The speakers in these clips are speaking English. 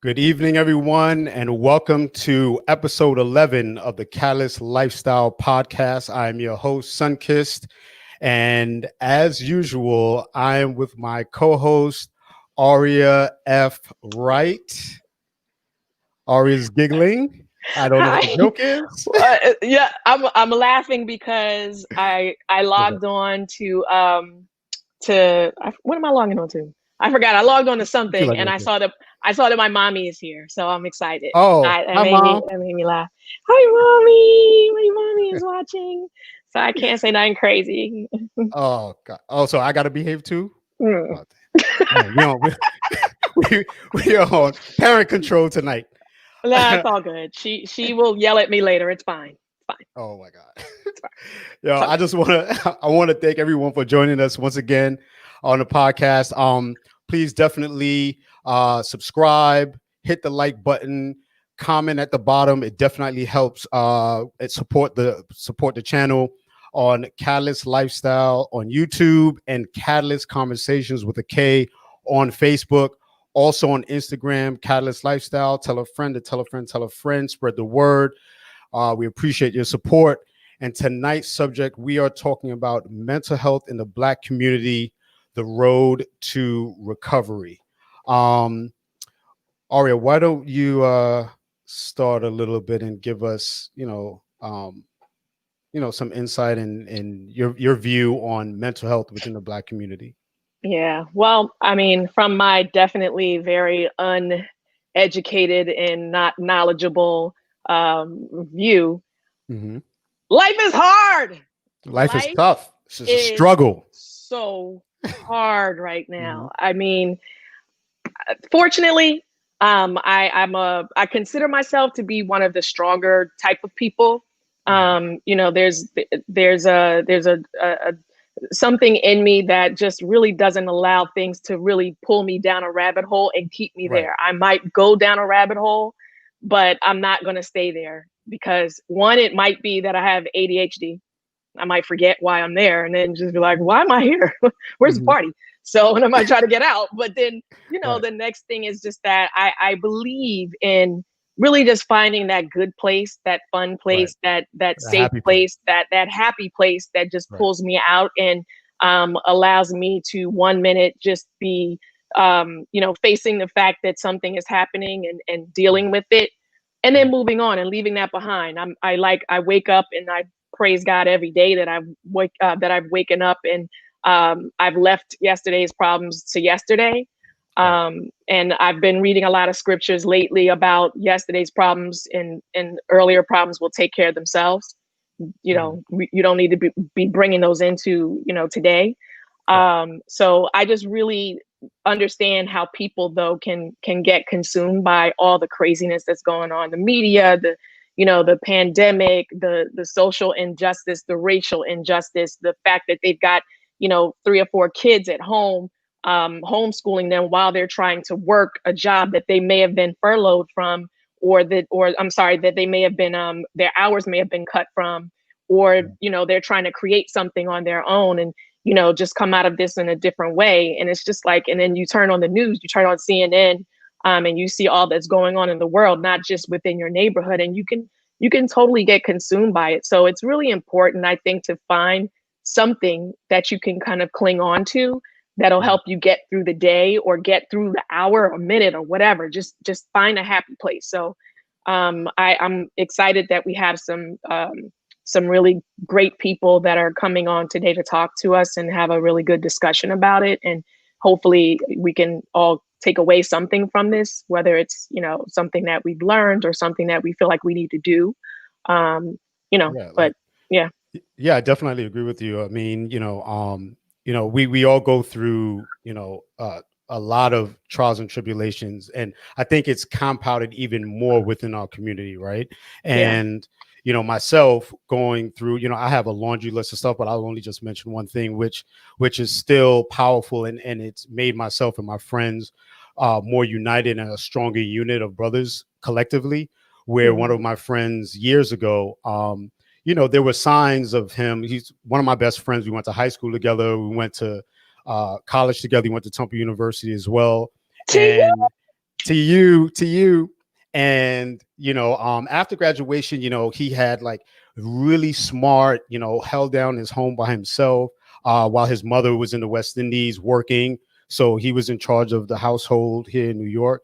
Good evening, everyone, and welcome to episode 11 of the Catalyst Lifestyle Podcast. I'm your host, Sunkissed, and as usual, I am with my co-host, Aria F. Wright. Aria's giggling. I don't know what the Hi. joke is. Yeah, I'm laughing because I logged on what am I logging on to? I forgot. I logged on to You feel something like and it. I saw that my mommy is here, so I'm excited. Oh, That hi, made me Mom. that made me laugh. Hi, mommy. My mommy is watching, so I can't say nothing crazy. Oh, God. Oh, so I got to behave too? Mm. Oh, man, we are on parent control tonight. Nah, it's all good. She will yell at me later. It's fine. It's fine. Oh my God. It's fine. Yo, It's all I good. just want to I want to thank everyone for joining us once again on the podcast. Please definitely subscribe, hit the like button, comment at the bottom. It definitely helps it support the channel on Catalyst Lifestyle on YouTube and Catalyst Conversations with a K on Facebook. Also on Instagram, Catalyst Lifestyle. Tell a friend to tell a friend, tell a friend, spread the word. We appreciate your support. And tonight's subject, we are talking about mental health in the Black community, the road to recovery. Um, Aria, why don't you start a little bit and give us, some insight in your view on mental health within the Black community? Yeah. Well, I mean, from my definitely very uneducated and not knowledgeable view, Mm-hmm. life is hard. Life is Life tough. This is a is struggle. so hard right Mm-hmm. now. I mean, fortunately, I consider myself to be one of the stronger type of people. There's something in me that just really doesn't allow things to really pull me down a rabbit hole and keep me Right. there. I might go down a rabbit hole, but I'm not going to stay there because one, it might be that I have ADHD. I might forget why I'm there and then just be like, why am I here? Where's the Mm-hmm. party? So, and I might try to get out. But then, Right. the next thing is just that I believe in really just finding that good place, that fun Right. place, that A safe happy place. place, that happy place that just Right. pulls me out and allows me to 1 minute just be, facing the fact that something is happening and dealing with it, and then Right. moving on and leaving that behind. I wake up and I praise God every day that I've waken up and I've left yesterday's problems to yesterday. Right. And I've been reading a lot of scriptures lately about yesterday's problems and earlier problems will take care of themselves. Mm-hmm. You don't need to be bringing those into, today. Right. So I just really understand how people though can get consumed by all the craziness that's going on, the media, the pandemic, the social injustice, the racial injustice, the fact that they've got 3 or 4 kids at home, homeschooling them while they're trying to work a job that they may have been furloughed from, or I'm sorry, that they may have been their hours may have been cut from, or Right. they're trying to create something on their own and just come out of this in a different way. And it's just like, and then you turn on the news, you turn on CNN, and you see all that's going on in the world, not just within your neighborhood, and you can totally get consumed by it. So it's really important, I think, to find something that you can kind of cling on to that'll Mhm. help you get through the day or get through the hour or minute or whatever. Just find a happy place. So I'm excited that we have some really great people that are coming on today to talk to us and have a really good discussion about it. And hopefully we can all take away something from this, whether it's, something that we've learned or something that we feel like we need to do. Yeah. But yeah. Yeah, I definitely agree with you. I mean, we all go through, a lot of trials and tribulations, and I think it's compounded even more within our community, right? Yeah. And myself going through, I have a laundry list of stuff, but I'll only just mention one thing, which is still powerful, and it's made myself and my friends more united and a stronger unit of brothers collectively. Where one Hmm. of my friends years ago, there were signs of him. He's one of my best friends. We went to high school together. We went to college together. He went to Temple University as well. To And you. to you. And, after graduation, he had like really smart, held down his home by himself while his mother was in the West Indies working. So he was in charge of the household here in New York.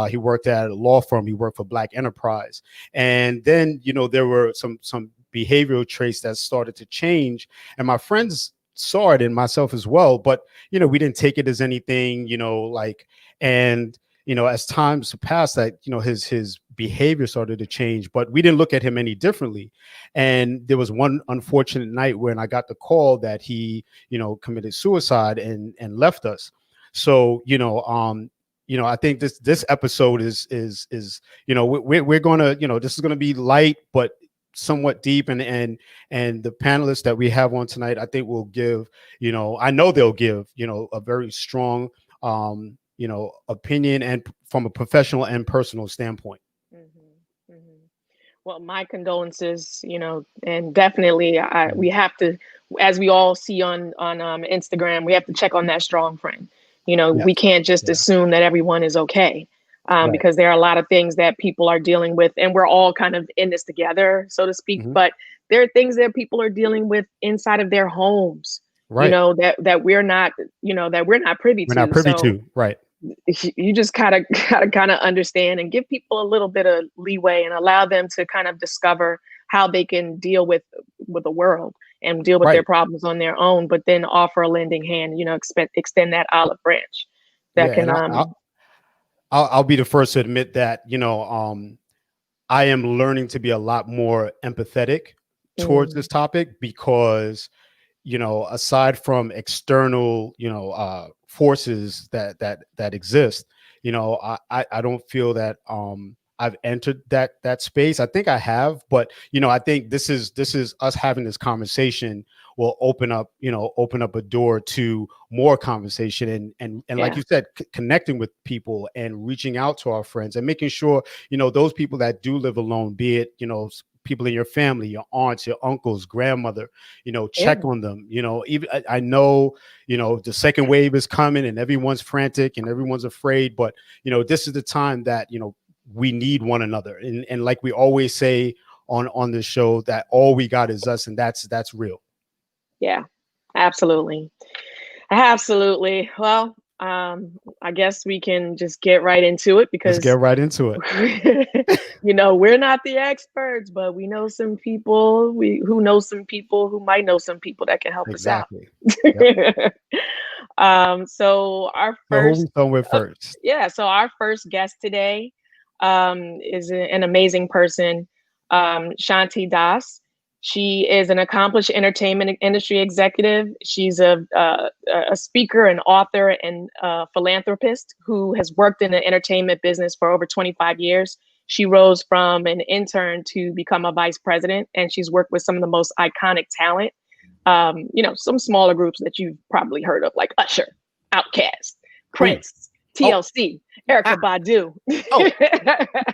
He worked at a law firm. He worked for Black Enterprise. And then, there were some behavioral traits that started to change. And my friends saw it in myself as well. But, we didn't take it as anything, and as times passed, that his behavior started to change, but we didn't look at him any differently. And there was one unfortunate night when I got the call that he committed suicide and left us. So I think this episode is we're gonna this is gonna be light but somewhat deep, and the panelists that we have on tonight, I think will give I know they'll give a very strong opinion, and from a professional and personal standpoint. Mm-hmm, mm-hmm. Well, my condolences, and definitely we have to, as we all see on Instagram, we have to check on that strong friend. Yes. We can't just assume that everyone is okay, Right. because there are a lot of things that people are dealing with, and we're all kind of in this together, so to speak. Mhm. But there are things that people are dealing with inside of their homes, Right. that we're not, that we're not privy We're to. not privy So to. Right. you just gotta understand and give people a little bit of leeway and allow them to kind of discover how they can deal with the world and deal with their Right. problems on their own, but then offer a lending hand, extend that olive branch that Yeah, can and I'll be the first to admit that I am learning to be a lot more empathetic towards this topic, because aside from external forces that exist, I don't feel that I've entered that space. I think I have, but I think this is us having this conversation will open up a door to more conversation, and like you said, connecting with people and reaching out to our friends and making sure those people that do live alone, be it people in your family, your aunts, your uncles, grandmother, check on them. Even I know the second wave is coming and everyone's frantic and everyone's afraid, but this is the time that we need one another, and like we always say on this show, that all we got is us, and that's real. Yeah, absolutely. Absolutely. Well, I guess we can just get right into it, Let's because get right into it. we're not the experts, but we know some people who know some people who might know some people that can help us out. Exactly. Yep. So our So who we first, starting with first? so our first guest today is an amazing person, Shanti Das. She is an accomplished entertainment industry executive. She's a speaker, an author, and a philanthropist who has worked in the entertainment business for over 25 years. She rose from an intern to become a vice president, and she's worked with some of the most iconic talent. Some smaller groups that you've probably heard of, like Usher, Outkast, Prince, TLC, Erykah Badu.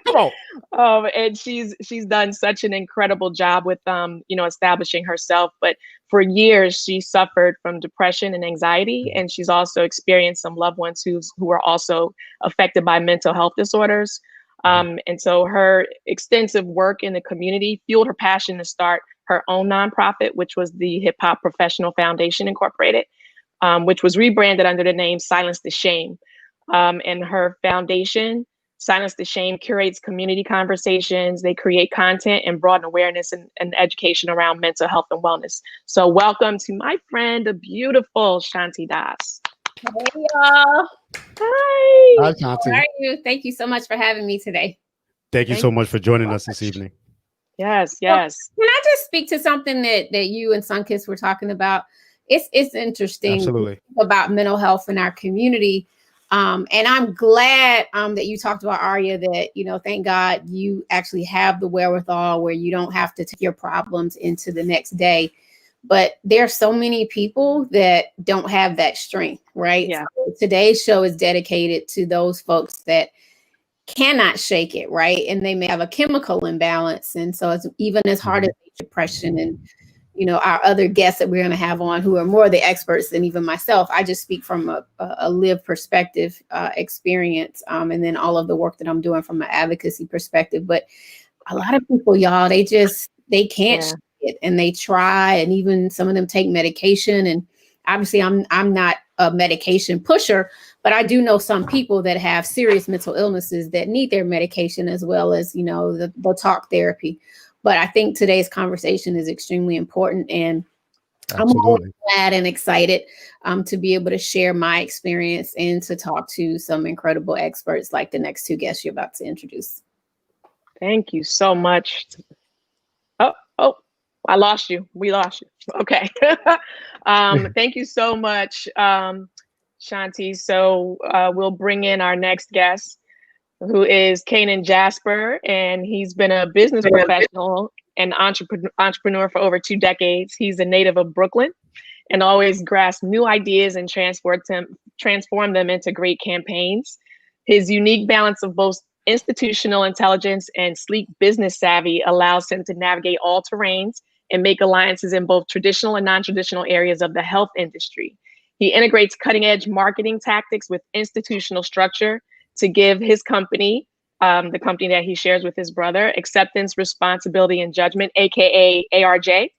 Come on. And she's done such an incredible job with establishing herself. But for years, she suffered from depression and anxiety, and she's also experienced some loved ones who are also affected by mental health disorders. And so her extensive work in the community fueled her passion to start her own nonprofit, which was the Hip Hop Professional Foundation Incorporated, which was rebranded under the name Silence the Shame. And her foundation, Silence the Shame, curates community conversations. They create content and broaden awareness and education around mental health and wellness. So welcome to my friend, the beautiful Shanti Das. Hey, y'all. Hi. Hi, Shanti. How are you? Thank you so much for having me today. Thank you so much for joining us this evening. Yes. Can I just speak to something that you and Sunkist were talking about? It's interesting. Absolutely. About mental health in our community. And I'm glad that you talked about, Arya, that, thank God you actually have the wherewithal where you don't have to take your problems into the next day. But there are so many people that don't have that strength, right? Yeah. So today's show is dedicated to those folks that cannot shake it, right? And they may have a chemical imbalance. And so it's even as hard as depression and our other guests that we're going to have on who are more the experts than even myself. I just speak from a lived perspective, experience, and then all of the work that I'm doing from an advocacy perspective. But a lot of people, y'all, they can't shake it, and they try, and even some of them take medication. And obviously I'm not a medication pusher, but I do know some people that have serious mental illnesses that need their medication as well as, the talk therapy. But I think today's conversation is extremely important, and Absolutely. I'm glad and excited to be able to share my experience and to talk to some incredible experts like the next two guests you're about to introduce. Thank you so much. Oh, I lost you. We lost you. Okay. Thank you so much, Shanti. So we'll bring in our next guest, who is Kanan Jasper, and he's been a business professional and entrepreneur for over 2 decades. He's a native of Brooklyn and always grasps new ideas and transform them into great campaigns. His unique balance of both institutional intelligence and sleek business savvy allows him to navigate all terrains and make alliances in both traditional and non-traditional areas of the health industry. He integrates cutting-edge marketing tactics with institutional structure to give his company, the company that he shares with his brother, acceptance, responsibility, and judgment, aka ARJ,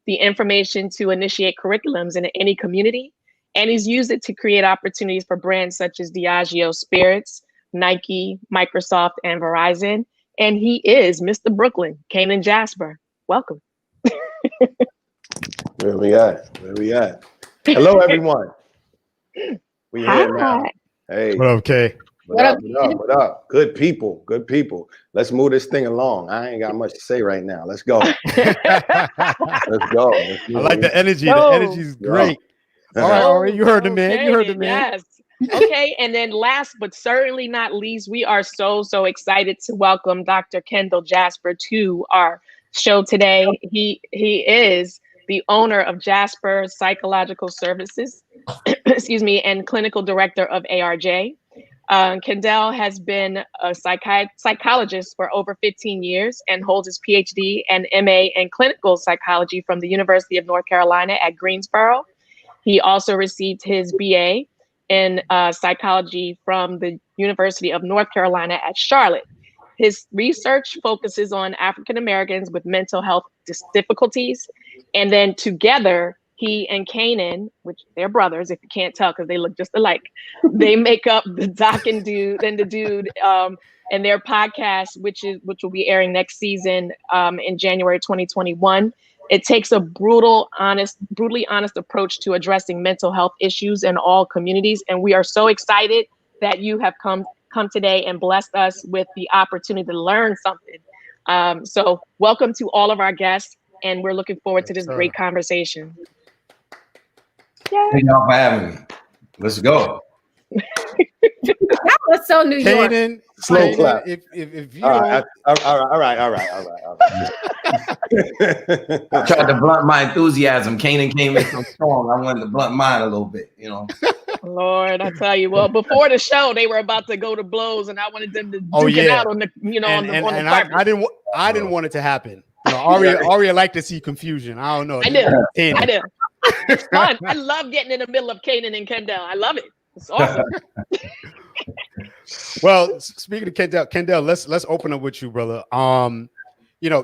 the information to initiate curriculums in any community. And he's used it to create opportunities for brands such as Diageo Spirits, Nike, Microsoft, and Verizon. And he is Mr. Brooklyn, Kanan Jasper. Welcome. Where we at? Hello, everyone. We here now. Hey. What up, Kay? What up? Good people. Let's move this thing along. I ain't got much to say right now. Let's go. Let's go. I like the energy. The energy's great. All right, Ari, you heard the man. Yes. Okay, and then last but certainly not least, we are so excited to welcome Dr. Kendall Jasper to our show today. He is the owner of Jasper Psychological Services, and clinical director of ARJ. Kendall has been a psychologist for over 15 years and holds his PhD and MA in clinical psychology from the University of North Carolina at Greensboro. He also received his BA in psychology from the University of North Carolina at Charlotte. His research focuses on African Americans with mental health difficulties. And then together, he and Kanan, which they're brothers, if you can't tell because they look just alike, they make up the Doc and Dude and the Dude and their podcast, which will be airing next season in January 2021. It takes a brutally honest approach to addressing mental health issues in all communities. And we are so excited that you have come today and blessed us with the opportunity to learn something. So welcome to all of our guests, and we're looking forward to this great conversation. Thank y'all for having me. Let's go. That was so New York. Kanan, slow clap. If you all right. I tried to blunt my enthusiasm. Kanan came in so strong. I wanted to blunt mine a little bit, Lord, I tell you, well, before the show, they were about to go to blows, and I wanted them to duke it out on the, on the carpet. I didn't want it to happen. Aria like to see confusion. I don't know. I do. It's fun. I love getting in the middle of Kanan and Kendall. I love it. It's awesome. Well, speaking of Kendall, let's open up with you, brother. Can you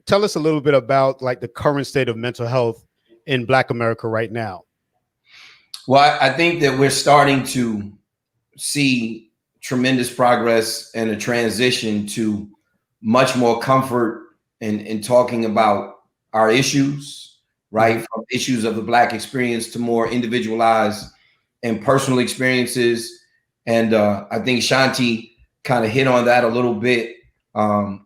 tell us a little bit about like the current state of mental health in Black America right now? Well, I think that we're starting to see tremendous progress and a transition to much more comfort in talking about our issues, right? From issues of the Black experience to more individualized and personal experiences. And I think Shanti kind of hit on that a little bit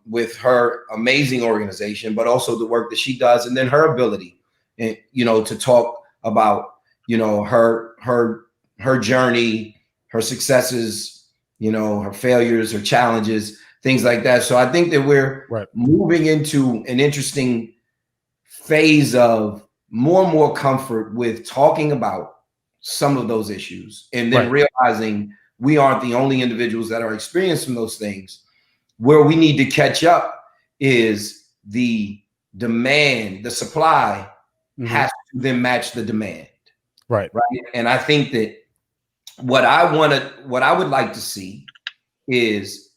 with her amazing organization, but also the work that she does, and then her ability, to talk about, her journey, her successes, her failures, her challenges, things like that. So I think that we're moving into an interesting phase of more and more comfort with talking about some of those issues, and then realizing we aren't the only individuals that are experiencing those things. Where we need to catch up is the the supply has to then match the demand. Right. And I think that what I would like to see is,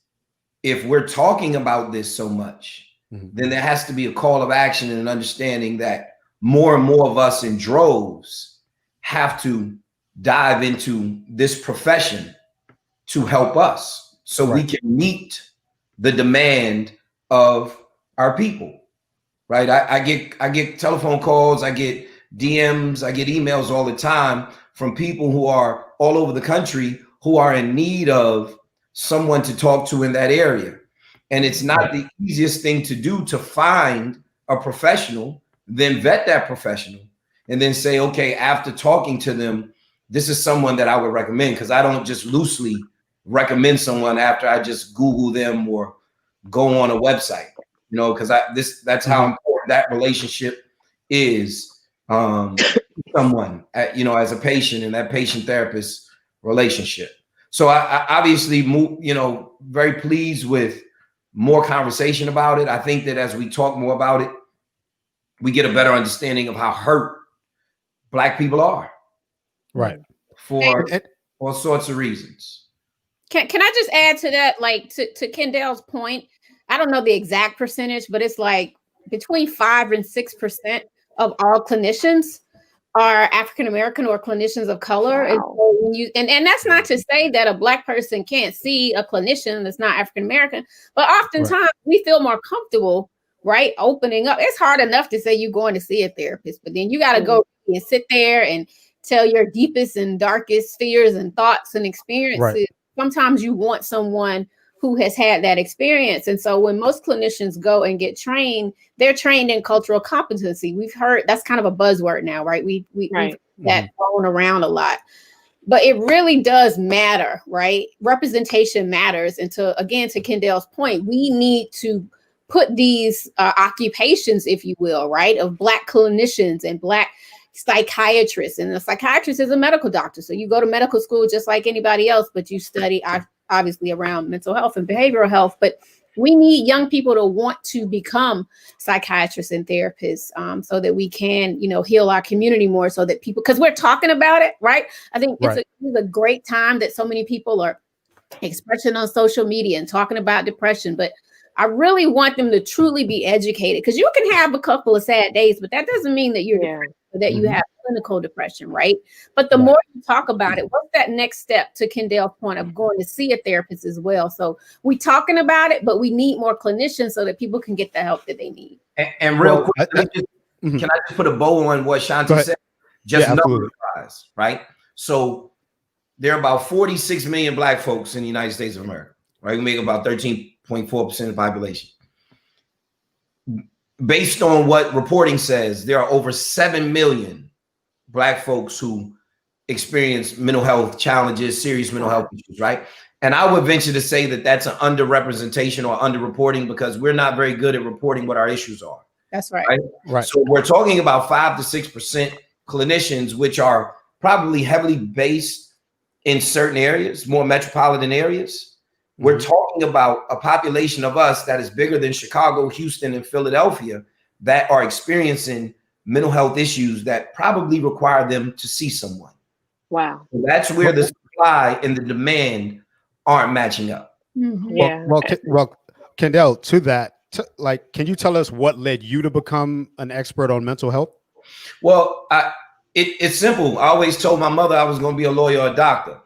if we're talking about this so much, then there has to be a call of action and an understanding that more and more of us in droves have to dive into this profession to help us, so we can meet the demand of our people. Right. I get telephone calls, I get DMs, I get emails all the time from people who are all over the country who are in need of someone to talk to in that area. And it's not the easiest thing to do to find a professional, then vet that professional, and then say, okay, after talking to them, this is someone that I would recommend, because I don't just loosely recommend someone after I just Google them or go on a website, because that's how important that relationship is. Someone, as a patient, and that patient therapist relationship. So I obviously very pleased with more conversation about it. I think that as we talk more about it, we get a better understanding of how hurt Black people are. Right. For all sorts of reasons. Can I just add to that, like to Kendall's point? I don't know the exact percentage, but it's like between 5 and 6% of all clinicians are African American or clinicians of color. Wow. And that's not to say that a Black person can't see a clinician that's not African American, but oftentimes we feel more comfortable, right, opening up. It's hard enough to say you're going to see a therapist, but then you got to go and sit there and tell your deepest and darkest fears and thoughts and experiences. Right. Sometimes you want someone who has had that experience. And so when most clinicians go and get trained, they're trained in cultural competency. We've heard that's kind of a buzzword now, right? We've that thrown around a lot, but it really does matter, right? Representation matters. And to Kendall's point, we need to put these occupations, if you will, right, of Black clinicians and Black psychiatrists. And a psychiatrist is a medical doctor. So you go to medical school just like anybody else, but you study obviously around mental health and behavioral health. But we need young people to want to become psychiatrists and therapists, so that we can, heal our community more, so that people, because we're talking about it, right? I think it's a great time that so many people are expressing on social media and talking about depression, but I really want them to truly be educated, because you can have a couple of sad days, but that doesn't mean that you're depressed, or that you have clinical depression, right? But the more you talk about it, what's that next step, to Kendall's point, of going to see a therapist as well? So we talking about it, but we need more clinicians so that people can get the help that they need. And real quick, can I just put a bow on what Shanti said? Just numbers, right? So there are about 46 million Black folks in the United States of America, right? We make about 13.4% of the population. Based on what reporting says, there are over 7 million Black folks who experience mental health challenges, serious mental health issues, right? And I would venture to say that that's an underrepresentation or underreporting, because we're not very good at reporting what our issues are. That's right. Right. So we're talking about 5 to 6% clinicians, which are probably heavily based in certain areas, more metropolitan areas. We're talking about a population of us that is bigger than Chicago, Houston, and Philadelphia, that are experiencing mental health issues that probably require them to see someone. Wow. So that's where the supply and the demand aren't matching up. Well, Kendall, to that, can you tell us what led you to become an expert on mental health? Well, it's simple. I always told my mother I was going to be a lawyer or a doctor.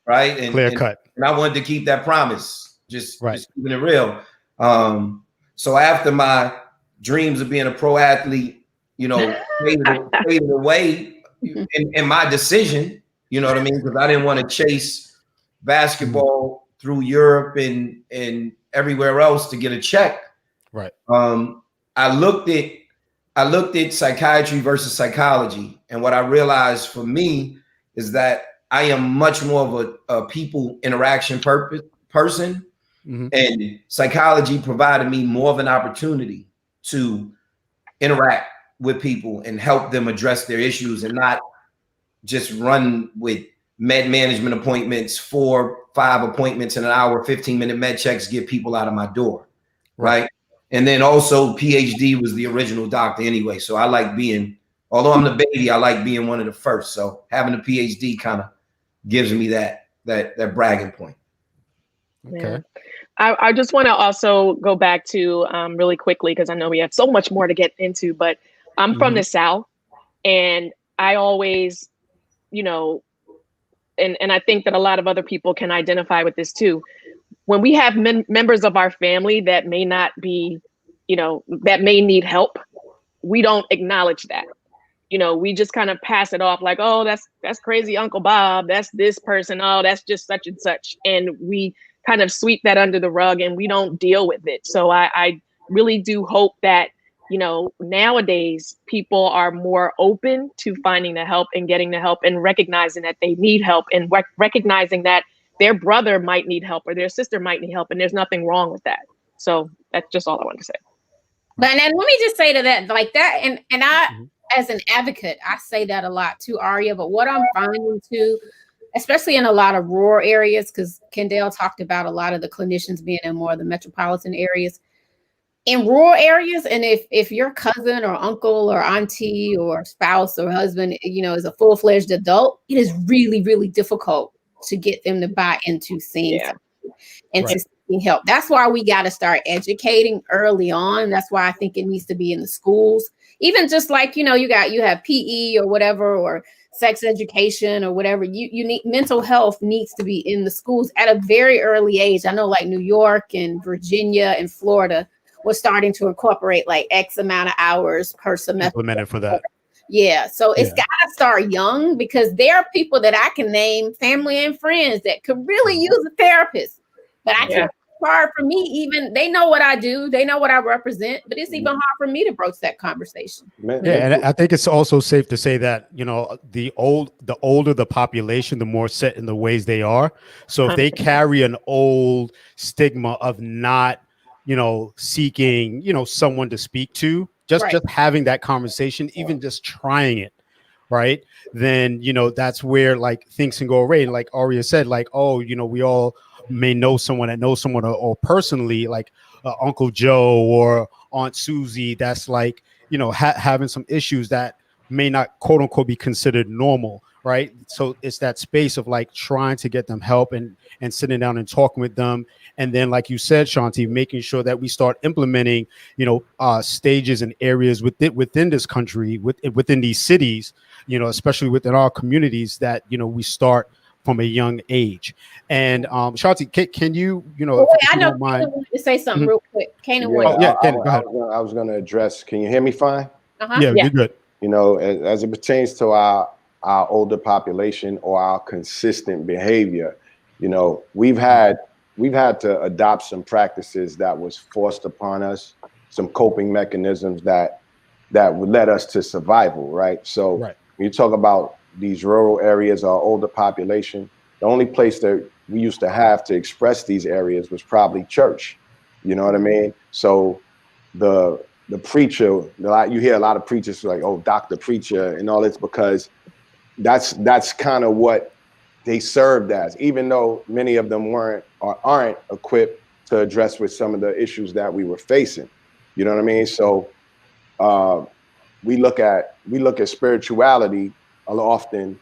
Right. And clear cut. And I wanted to keep that promise, just keeping it real. So after my dreams of being a pro athlete, faded away in my decision, you know what I mean? Because I didn't want to chase basketball through Europe and everywhere else to get a check. Right. I looked at psychiatry versus psychology. And what I realized for me is that I am much more of a people interaction person. And psychology provided me more of an opportunity to interact with people and help them address their issues, and not just run with med management appointments, 4-5 appointments in an hour, 15-minute med checks, get people out of my door. Right. And then also PhD was the original doctor anyway. So I like being, although I'm the baby, I like being one of the first. So having a PhD kind of gives me that bragging point. Okay. Yeah. I just want to also go back to really quickly, because I know we have so much more to get into, but I'm from the South, and I always, you know, and I think that a lot of other people can identify with this too. When we have members of our family that may not be, you know, that may need help, we don't acknowledge that. You know, we just kind of pass it off like, oh, that's crazy Uncle Bob, that's this person, oh, that's just such and such. And we kind of sweep that under the rug and we don't deal with it. So I really do hope that, you know, nowadays people are more open to finding the help and getting the help and recognizing that they need help, and recognizing that their brother might need help or their sister might need help, and there's nothing wrong with that. So that's just all I want to say. But and let me just say to that, like that, and I, as an advocate, I say that a lot too, Aria. But what I'm finding too, especially in a lot of rural areas, because Kendall talked about a lot of the clinicians being in more of the metropolitan areas. In rural areas, and if your cousin or uncle or auntie or spouse or husband, you know, is a full-fledged adult, it is really, really difficult to get them to buy into seeing and to seeking help. That's why we got to start educating early on. That's why I think it needs to be in the schools. Even just like, you know, you have PE or whatever, or sex education or whatever. You need, mental health needs to be in the schools at a very early age. I know like New York and Virginia and Florida was starting to incorporate like X amount of hours per semester. Implemented for that. Yeah. So it's got to start young, because there are people that I can name, family and friends, that could really use a therapist. But I can't. It's hard for me, even they know what I do, they know what I represent, but it's even hard for me to broach that conversation. Yeah, and I think it's also safe to say that, you know, the older the population, the more set in the ways they are. So if they carry an old stigma of not, you know, seeking, you know, someone to speak to, just having that conversation, even just trying it, right? Then, you know, that's where like things can go away. And like Aria said, like, oh, you know, we all may know someone that knows someone, or personally, like Uncle Joe or Aunt Susie, that's like, you know, having some issues that may not, quote unquote, be considered normal, right? So it's that space of like trying to get them help and sitting down and talking with them. And then, like you said, Shanti, making sure that we start implementing, you know, stages and areas within this country, within these cities, you know, especially within our communities, that, you know, we start from a young age. And Shanti, can you, you know, if I you know don't mind, to say something real quick. Ken, go ahead. I was going to address. Can you hear me fine? Yeah, you're good. You know, as it pertains to our older population or our consistent behavior, you know, we've had to adopt some practices that was forced upon us, some coping mechanisms that would led us to survival, right? So when you talk about these rural areas, our older population, the only place that we used to have to express these areas was probably church. You know what I mean? So the preacher, you hear a lot of preachers like, oh, Dr. Preacher and all this, because that's kind of what they served as, even though many of them weren't or aren't equipped to address with some of the issues that we were facing. You know what I mean? So we look at spirituality often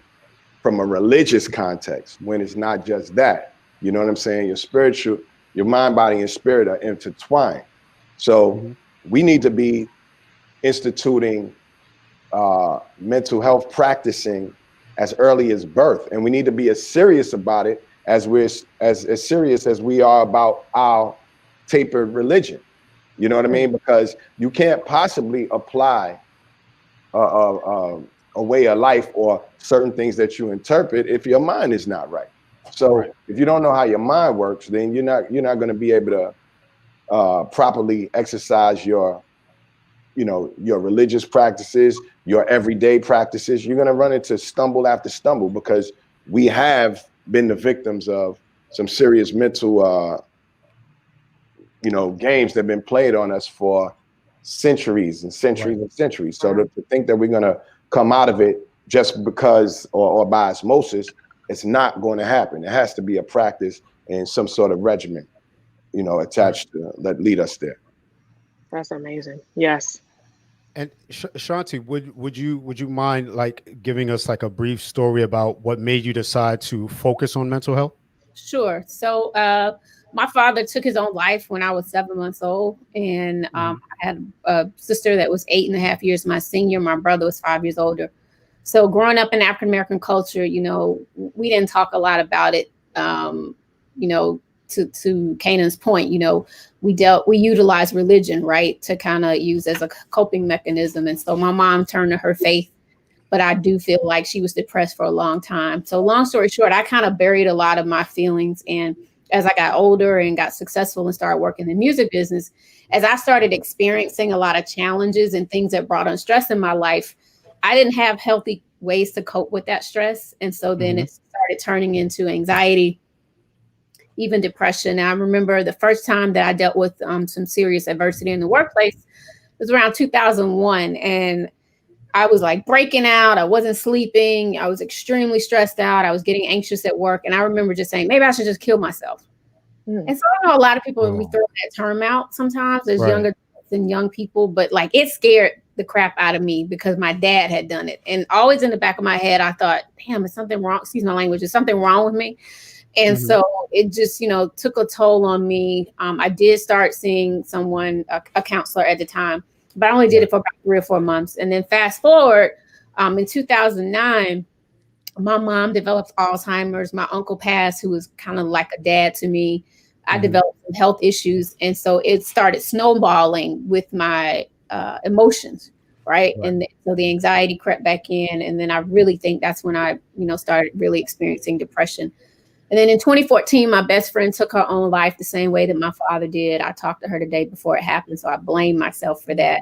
from a religious context, when it's not just that. You know what I'm saying? Your spiritual, your mind, body, and spirit are intertwined. So we need to be instituting mental health practicing as early as birth, and we need to be as serious about it as we're as serious as we are about our tapered religion. You know what I mean? Because you can't possibly apply a way of life or certain things that you interpret if your mind is not right. So if you don't know how your mind works, then you're not going to be able to properly exercise your religious practices, your everyday practices. You're going to run into stumble after stumble, because we have been the victims of some serious mental games that have been played on us for centuries and centuries and centuries. So to think that we're going to come out of it just because or by osmosis, it's not going to happen. It has to be a practice and some sort of regimen, attached to that lead us there. That's amazing. Yes. And Shanti, would you mind like giving us like a brief story about what made you decide to focus on mental health? Sure. So my father took his own life when I was 7 months old. And I had a sister that was 8.5 years my senior. My brother was 5 years older. So growing up in African American culture, you know, we didn't talk a lot about it. You know, to Kanan's point, you know, we utilized religion, right, to kind of use as a coping mechanism. And so my mom turned to her faith, but I do feel like she was depressed for a long time. So long story short, I kind of buried a lot of my feelings. And as I got older and got successful and started working in the music business, as I started experiencing a lot of challenges and things that brought on stress in my life, I didn't have healthy ways to cope with that stress. And so then it started turning into anxiety, even depression. And I remember the first time that I dealt with some serious adversity in the workplace was around 2001. And I was like breaking out. I wasn't sleeping. I was extremely stressed out. I was getting anxious at work. And I remember just saying, maybe I should just kill myself. And so I know a lot of people, we throw that term out sometimes as younger than young people, but like it scared the crap out of me because my dad had done it. And always in the back of my head, I thought, damn, is something wrong? Excuse my language. Is something wrong with me? And so it just, you know, took a toll on me. I did start seeing someone, a counselor at the time, but I only did it for about 3 or 4 months. And then fast forward in 2009, my mom developed Alzheimer's. My uncle passed, who was kind of like a dad to me. I developed some health issues. And so it started snowballing with my emotions. Right. And so the anxiety crept back in. And then I really think that's when I, you know, started really experiencing depression. And then in 2014, my best friend took her own life the same way that my father did. I talked to her the day before it happened, so I blame myself for that.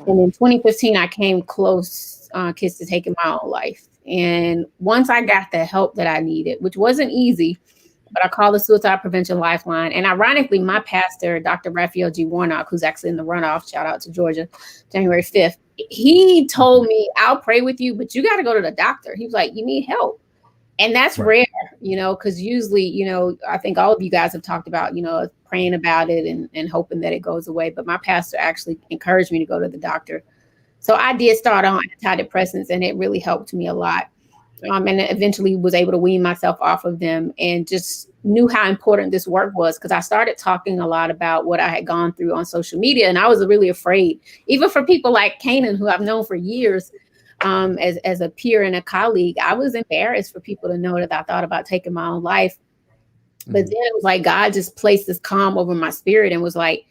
And in 2015, I came close, kids, to taking my own life. And once I got the help that I needed, which wasn't easy, but I called the Suicide Prevention Lifeline. And ironically, my pastor, Dr. Raphael G. Warnock, who's actually in the runoff, shout out to Georgia, January 5th, he told me, I'll pray with you, but you got to go to the doctor. He was like, you need help. And that's rare, you know, because usually, you know, I think all of you guys have talked about, you know, praying about it and hoping that it goes away. But my pastor actually encouraged me to go to the doctor. So I did start on antidepressants, and it really helped me a lot. And eventually was able to wean myself off of them and just knew how important this work was, because I started talking a lot about what I had gone through on social media. And I was really afraid, even for people like Kanan, who I've known for years. As a peer and a colleague, I was embarrassed for people to know that I thought about taking my own life. But then it was like God just placed this calm over my spirit and was like,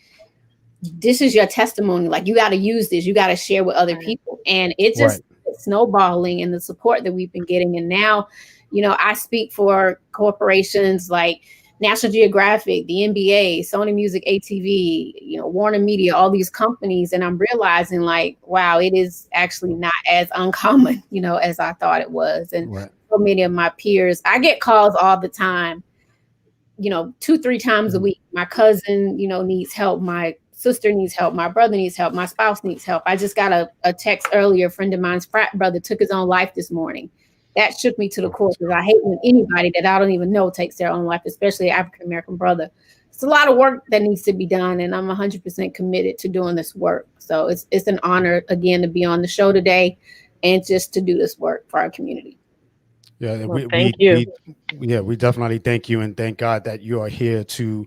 this is your testimony. Like, you got to use this. You got to share with other people. And it just snowballing, and the support that we've been getting. And now, you know, I speak for corporations like National Geographic, the NBA, Sony Music, ATV, you know, Warner Media, all these companies. And I'm realizing like, wow, it is actually not as uncommon, you know, as I thought it was. And so many of my peers, I get calls all the time, you know, 2-3 times a week. My cousin, you know, needs help. My sister needs help. My brother needs help. My spouse needs help. I just got a text earlier. A friend of mine's frat brother took his own life this morning. That shook me to the core, because I hate when anybody that I don't even know takes their own life, especially an African-American brother. It's a lot of work that needs to be done, and I'm 100% committed to doing this work. So it's an honor, again, to be on the show today and just to do this work for our community. Yeah, well, thank you. We definitely thank you, and thank God that you are here to,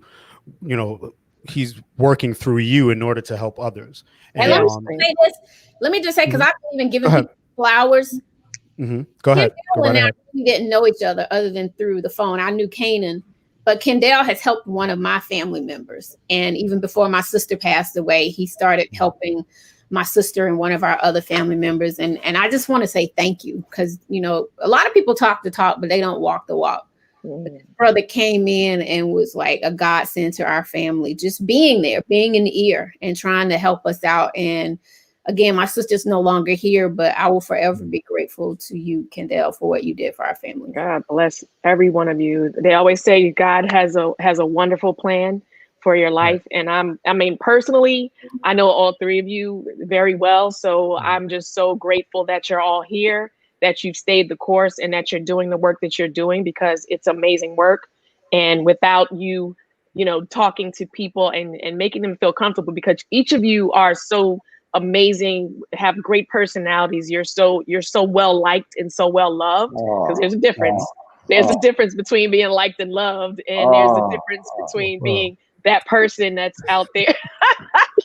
you know, he's working through you in order to help others. And let me say this. Let me just say, because I've been even giving people flowers. Go ahead. Kendall and I really didn't know each other other than through the phone. I knew Kanan, but Kendall has helped one of my family members. And even before my sister passed away, he started helping my sister and one of our other family members. And I just want to say thank you, because, you know, a lot of people talk the talk, but they don't walk the walk. But this brother came in and was like a godsend to our family, just being there, being in the ear and trying to help us out. And again, my sister's no longer here, but I will forever be grateful to you, Kendall, for what you did for our family. God bless every one of you. They always say God has a wonderful plan for your life. And I mean, personally, I know all three of you very well. So I'm just so grateful that you're all here, that you've stayed the course, and that you're doing the work that you're doing, because it's amazing work. And without you you know, talking to people and making them feel comfortable, because each of you are so amazing, have great personalities. You're so well liked and so well loved, because there's a difference. There's a difference between being liked and loved, and there's a difference between being that person that's out there.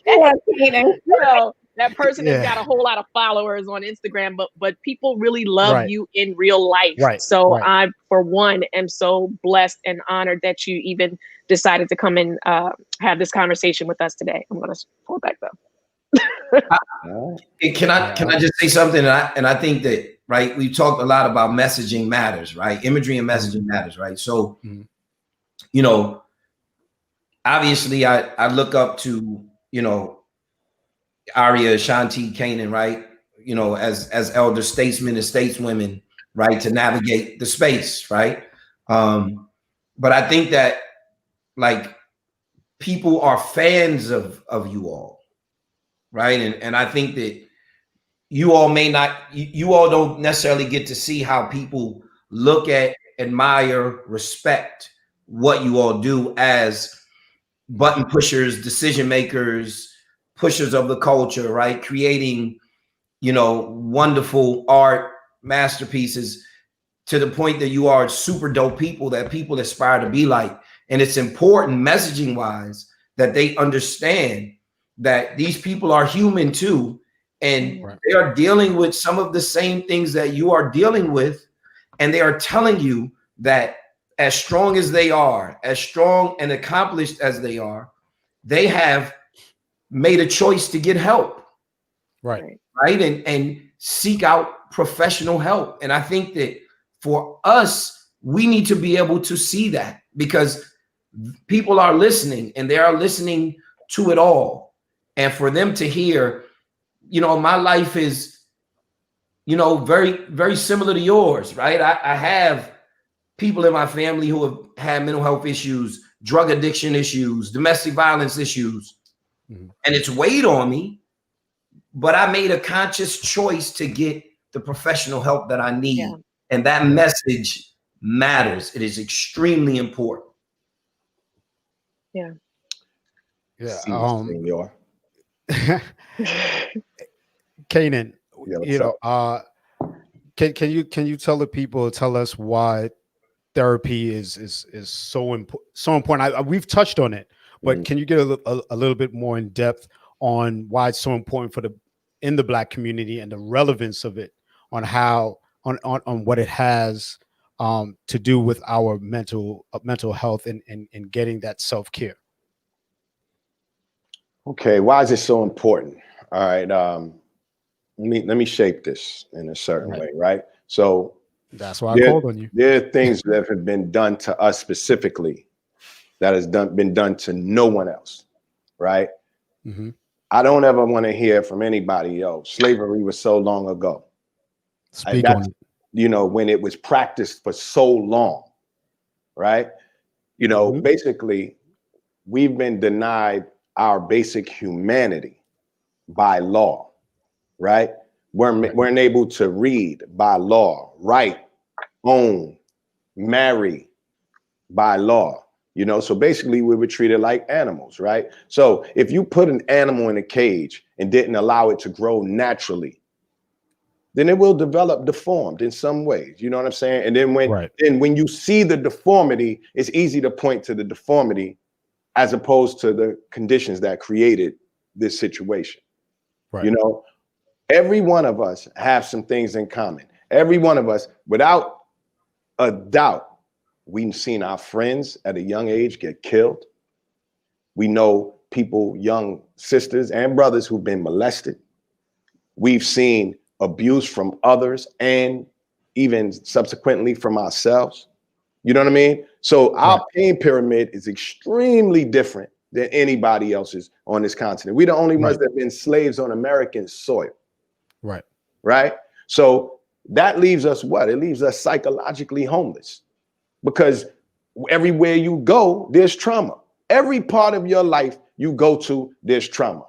You know, that person that's got a whole lot of followers on Instagram, but people really love you in real life. So I, for one, am so blessed and honored that you even decided to come and have this conversation with us today. I'm gonna pull it back though. Can I just say something? And I think that, right, we've talked a lot about messaging matters, right? Imagery and messaging matters, right? So, you know, obviously I look up to, you know, Aria, Shanti, Kanan, right? You know, as elder statesmen and stateswomen, right, to navigate the space, right? But I think that, like, people are fans of you all, right? And I think that you all may not, you all don't necessarily get to see how people look at, admire, respect what you all do as button pushers, decision makers, pushers of the culture, right? Creating, you know, wonderful art masterpieces, to the point that you are super dope people that people aspire to be like. And it's important, messaging wise, that they understand that these people are human too, and they are dealing with some of the same things that you are dealing with, and they are telling you that as strong as they are, as strong and accomplished as they are, they have made a choice to get help, right, and seek out professional help. And I think that for us, we need to be able to see that, because people are listening, and they are listening to it all. And for them to hear, you know, my life is, you know, very, very similar to yours, right? I have people in my family who have had mental health issues, drug addiction issues, domestic violence issues, and it's weighed on me, but I made a conscious choice to get the professional help that I need. And that message matters. It is extremely important. Kanan, you know, can you tell the people, tell us why therapy is so important? We've touched on it, but can you get a little bit more in depth on why it's so important for in the Black community, and the relevance of it, on how on what it has to do with our mental health and getting that self-care? Okay, why is it so important? All right, let me shape this in a certain way, right? So that's why I called on you. There are things that have been done to us specifically that has been done to no one else, right? I don't ever want to hear from anybody, yo, slavery was so long ago. Speak on it. You know, when it was practiced for so long, right? You know, basically, we've been denied our basic humanity by law, right? We're unable to read by law, write, own, marry by law. You know, so basically we were treated like animals, right? So if you put an animal in a cage and didn't allow it to grow naturally, then it will develop deformed in some ways. You know what I'm saying? And then when you see the deformity, it's easy to point to the deformity as opposed to the conditions that created this situation. You know, every one of us have some things in common. Every one of us, without a doubt, we've seen our friends at a young age get killed. We know people, young sisters and brothers, who've been molested. We've seen abuse from others, and even subsequently from ourselves. You know what I mean? So our pain pyramid is extremely different than anybody else's on this continent. We're the only ones that have been slaves on American soil. Right? So that leaves us what? It leaves us psychologically homeless, because everywhere you go, there's trauma. Every part of your life you go to, there's trauma.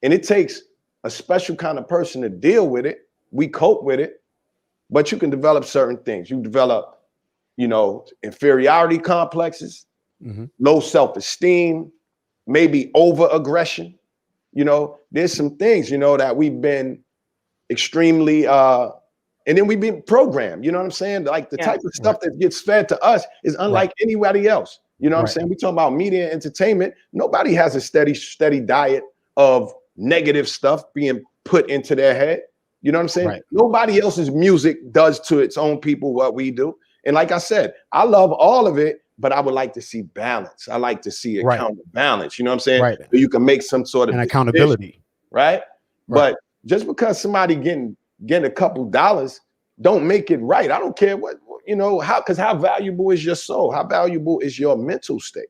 And it takes a special kind of person to deal with it. We cope with it, but you can develop certain things. You develop, you know, inferiority complexes. low self-esteem, maybe over-aggression. You know, there's some things, you know, that we've been extremely, and then we've been programmed, you know what I'm saying? Like the type of stuff that gets fed to us is unlike anybody else. You know what I'm saying? We talking about media and entertainment. Nobody has a steady diet of negative stuff being put into their head. You know what I'm saying? Nobody else's music does to its own people what we do. And like I said, I love all of it, but I would like to see balance. I like to see a counterbalance. You know what I'm saying? So you can make some sort of accountability, right? But just because somebody getting a couple dollars don't make it right. I don't care what, you know, because how valuable is your soul? How valuable is your mental state?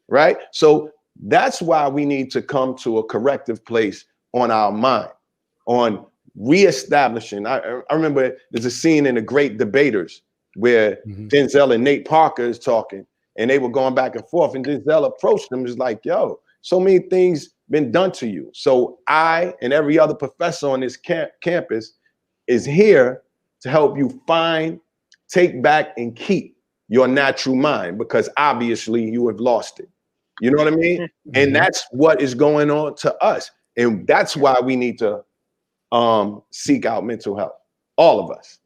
Right? So that's why we need to come to a corrective place on our mind, on reestablishing. I remember there's a scene in The Great Debaters where Denzel and Nate Parker is talking, and they were going back and forth, and Denzel approached them, is like, yo, so many things been done to you. So I and every other professor on this campus is here to help you find, take back, and keep your natural mind, because obviously you have lost it. You know what I mean? And that's what is going on to us. And that's why we need to seek out mental health. All of us.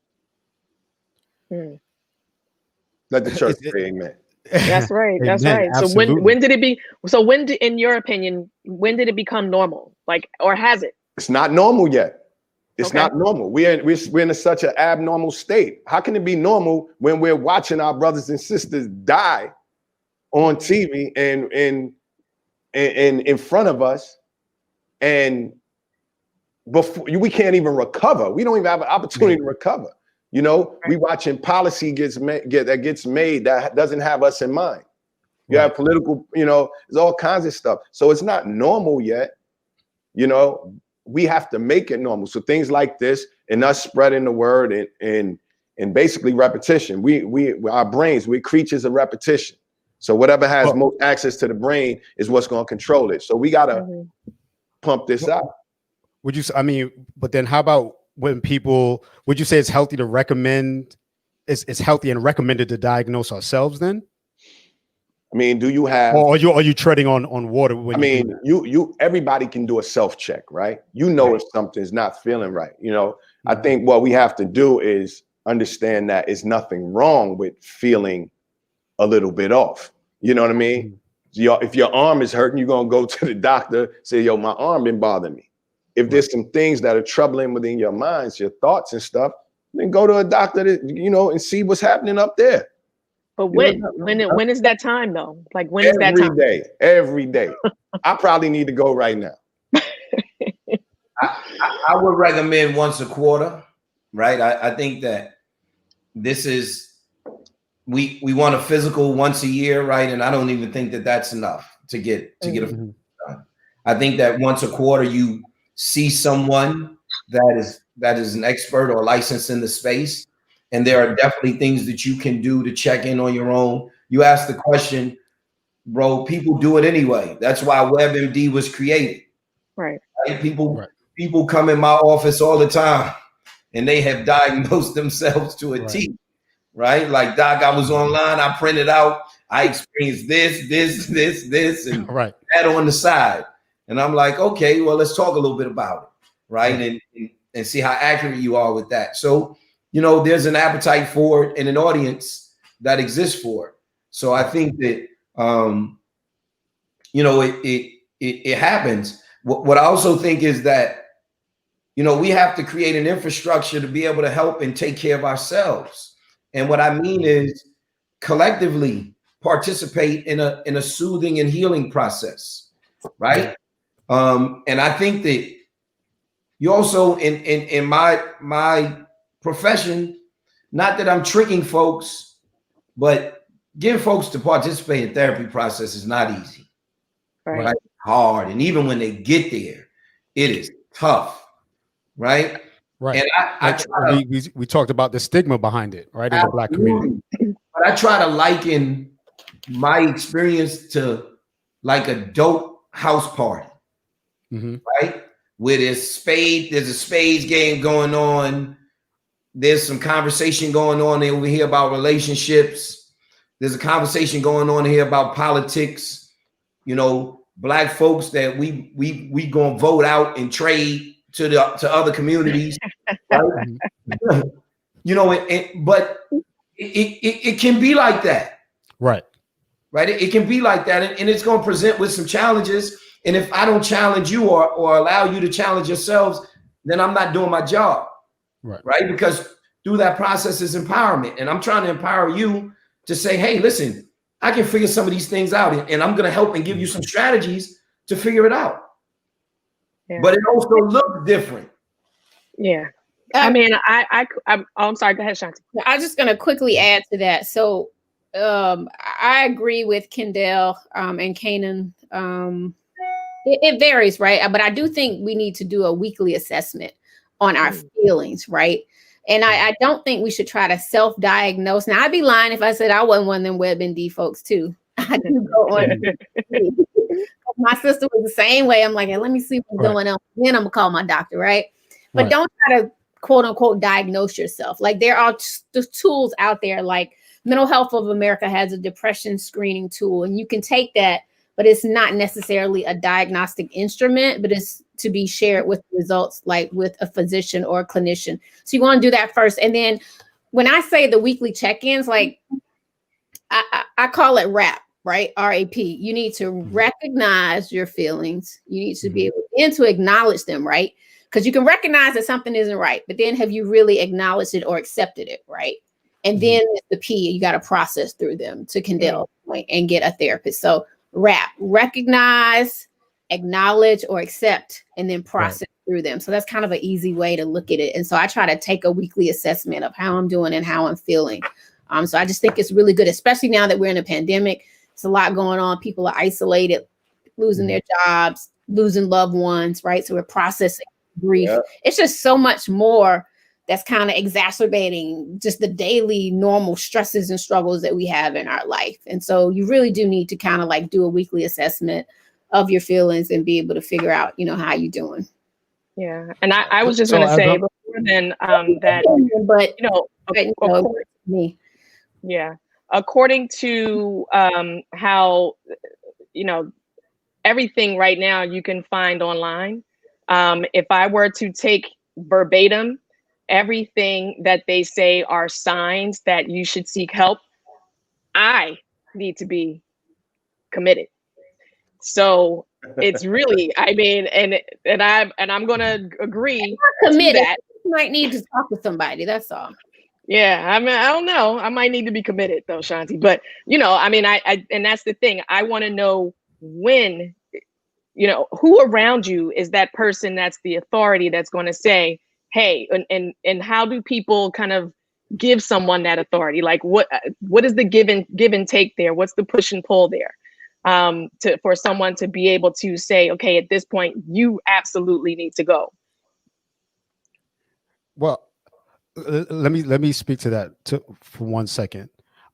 Let the church say amen. That's right. That's Amen. right. So when did it be? So in your opinion, when did it become normal? Like, or has it? It's not normal yet. It's not normal. We're in such an abnormal state. How can it be normal when we're watching our brothers and sisters die on TV and in front of us, and before we can't even recover? We don't even have an opportunity to recover. You know, we watching policy that gets made that doesn't have us in mind. You have political, you know, there's all kinds of stuff. So it's not normal yet. You know, we have to make it normal. So things like this and us spreading the word and basically repetition. Our brains, we're creatures of repetition. So whatever has most access to the brain is what's going to control it. So we got to pump this out. Would you, I mean, but then how about when people, would you say it's healthy to recommend, it's healthy and recommended to diagnose ourselves then? I mean, do you have, or are you treading on water? When everybody can do a self-check, right? You know, if something's not feeling right, you know. I think what we have to do is understand that it's nothing wrong with feeling a little bit off. You know what I mean? If your arm is hurting, you're going to go to the doctor, say, yo, my arm been bothering me. If there's some things that are troubling within your minds, your thoughts and stuff, then go to a doctor, and see what's happening up there. But when is that time though? Like when is that time? Every day. I probably need to go right now. I would recommend once a quarter, right? I think that this is, we want a physical once a year, right? And I don't even think that that's enough to get a done. I think that once a quarter you see someone that is an expert or licensed in the space. And there are definitely things that you can do to check in on your own. You ask the question, bro, people do it anyway. That's why WebMD was created. Right? People come in my office all the time and they have diagnosed themselves to a T, right? Like, doc, I was online, I printed out, I experienced this, and that on the side. And I'm like, okay, well, let's talk a little bit about it, right? And see how accurate you are with that. So, you know, there's an appetite for it and an audience that exists for it. So I think that, you know, it happens. What I also think is that, you know, we have to create an infrastructure to be able to help and take care of ourselves. And what I mean is collectively participate in a soothing and healing process, right? And I think that you also in my profession, not that I'm tricking folks, but getting folks to participate in therapy process is not easy, right? Hard. And even when they get there, it is tough, right? Right. And we talked about the stigma behind it, right? In the Black community. But I try to liken my experience to like a dope house party, right? Where there's a spades game going on. There's some conversation going on over here about relationships. There's a conversation going on here about politics. You know, Black folks that we gonna vote out and trade to other communities. Right? You know, but it can be like that. Right. Right. It can be like that, and it's going to present with some challenges. And if I don't challenge you or allow you to challenge yourselves, then I'm not doing my job. Right. Because through that process is empowerment. And I'm trying to empower you to say, hey, listen, I can figure some of these things out, and I'm going to help and give you some strategies to figure it out. Yeah. But it also looks different. Yeah. I mean, I'm sorry. Go ahead, Shanti. I'm just going to quickly add to that. So I agree with Kendall and Kanan. It varies, right? But I do think we need to do a weekly assessment on our feelings, right? And I don't think we should try to self-diagnose. Now, I'd be lying if I said I wasn't one of them WebMD folks too. I do go on. My sister was the same way. I'm like, hey, let me see what's going on. Then I'm gonna call my doctor, right? But don't try to quote unquote diagnose yourself. Like there are the tools out there, like Mental Health of America has a depression screening tool, and you can take that, but it's not necessarily a diagnostic instrument, but it's to be shared with results, like with a physician or a clinician. So you want to do that first. And then when I say the weekly check-ins, like I call it RAP, right? RAP. You need to recognize your feelings. You need to be able to acknowledge them, right? Because you can recognize that something isn't right, but then have you really acknowledged it or accepted it, right? And then the P, you got to process through them to condemn and get a therapist. So RAP, recognize, acknowledge, or accept, and then process through them. So that's kind of an easy way to look at it. And so I try to take a weekly assessment of how I'm doing and how I'm feeling. So I just think it's really good, especially now that we're in a pandemic. It's a lot going on. People are isolated, losing their jobs, losing loved ones, right? So we're processing grief. Yeah. It's just so much more that's kind of exacerbating just the daily normal stresses and struggles that we have in our life. And so you really do need to kind of like do a weekly assessment of your feelings and be able to figure out, you know, how you're doing. Yeah. And I was just going to say before then that, but you know, according to how, you know, everything right now you can find online. If I were to take verbatim everything that they say are signs that you should seek help, I need to be committed. So it's really, I mean, and I'm gonna agree. Committed. That. You might need to talk to somebody. That's all. Yeah, I mean, I don't know. I might need to be committed though, Shanti. But you know, I mean, I and that's the thing. I want to know when, you know, who around you is that person that's the authority that's going to say, hey, and how do people kind of give someone that authority? Like what is the give and take there? What's the push and pull there? For someone to be able to say, okay, at this point, you absolutely need to go. Well, let me speak to that for 1 second.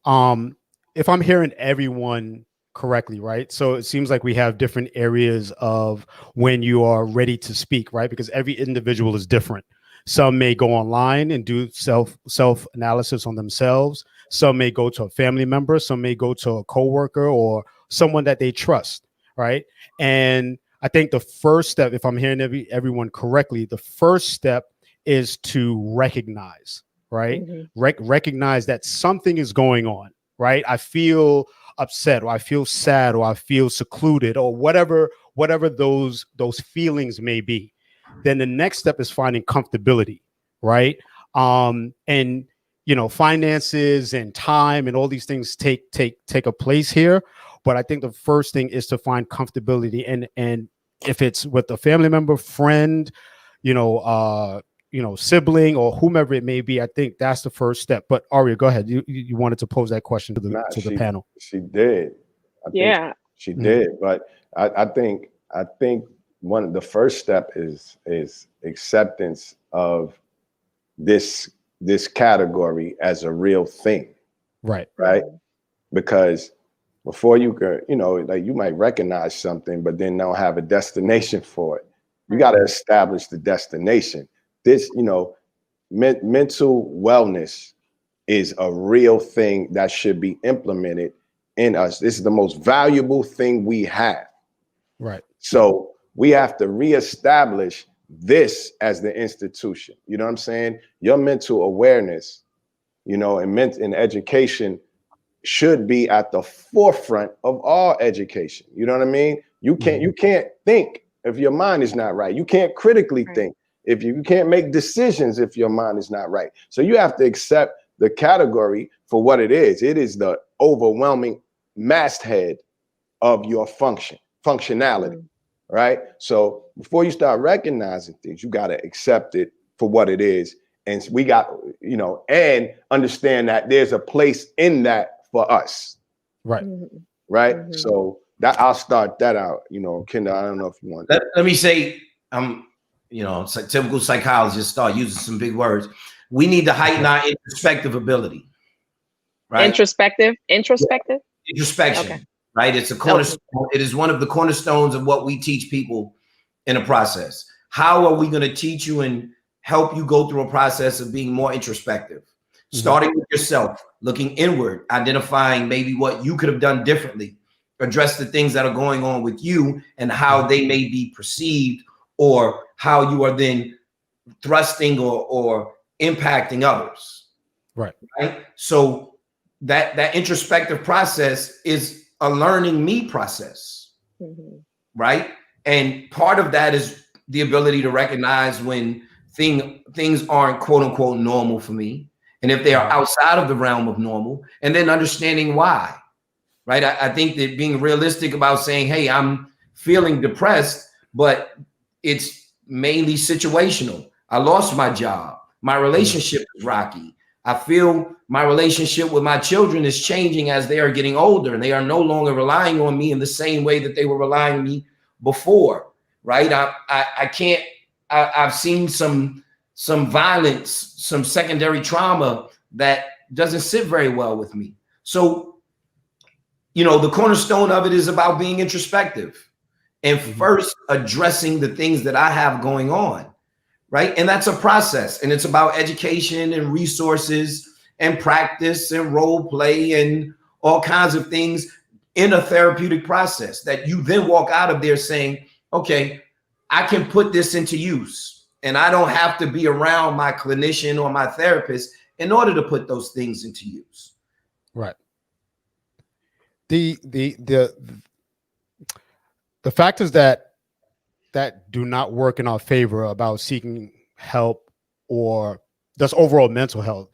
If I'm hearing everyone correctly, right? So it seems like we have different areas of when you are ready to speak, right? Because every individual is different. Some may go online and do self analysis on themselves. Some may go to a family member. Some may go to a coworker or someone that they trust, right? And I think the first step, if I'm hearing everyone correctly, the first step is to recognize, right? Recognize that something is going on, right? I feel upset, or I feel sad, or I feel secluded, or whatever those feelings may be. Then the next step is finding comfortability, right? And you know, finances and time and all these things take a place here. But I think the first thing is to find comfortability, and if it's with a family member, friend, you know, sibling, or whomever it may be, I think that's the first step. But Aria, go ahead. You wanted to pose that question to the panel. She did. I think she did. But I think one of the first step is acceptance of this category as a real thing. Right. Because before you could, you know, like you might recognize something, but then don't have a destination for it. You got to establish the destination. This, you know, mental wellness is a real thing that should be implemented in us. This is the most valuable thing we have. Right. So we have to reestablish this as the institution. You know what I'm saying? Your mental awareness, you know, and education should be at the forefront of all education. You know what I mean? You can't think if your mind is not right. You can't critically think if you can't make decisions if your mind is not right. So you have to accept the category for what it is. It is the overwhelming masthead of your functionality, right? So before you start recognizing things, you got to accept it for what it is. And we got, you know, and understand that there's a place in that for us. Right. Right. So that I'll start that out, you know, Kendall, I don't know if you want. Let me say, you know, it's like typical psychologists start using some big words. We need to heighten our introspective ability. Right. Introspection. Okay. Right. It's a cornerstone. It is one of the cornerstones of what we teach people in a process. How are we going to teach you and help you go through a process of being more introspective? Starting with yourself, looking inward, identifying maybe what you could have done differently, address the things that are going on with you and how they may be perceived, or how you are then thrusting or impacting others. Right. So that introspective process is a learning me process. Right. And part of that is the ability to recognize when things aren't quote unquote normal for me. And if they are outside of the realm of normal, and then understanding why, right? I think that being realistic about saying, hey, I'm feeling depressed, but it's mainly situational. I lost my job. My relationship is rocky. I feel my relationship with my children is changing as they are getting older, and they are no longer relying on me in the same way that they were relying on me before, right? I've seen some violence, some secondary trauma that doesn't sit very well with me. So, you know, the cornerstone of it is about being introspective and first addressing the things that I have going on, right? And that's a process, and it's about education and resources and practice and role play and all kinds of things in a therapeutic process that you then walk out of there saying, okay, I can put this into use. And I don't have to be around my clinician or my therapist in order to put those things into use. Right. The factors that do not work in our favor about seeking help or just overall mental health.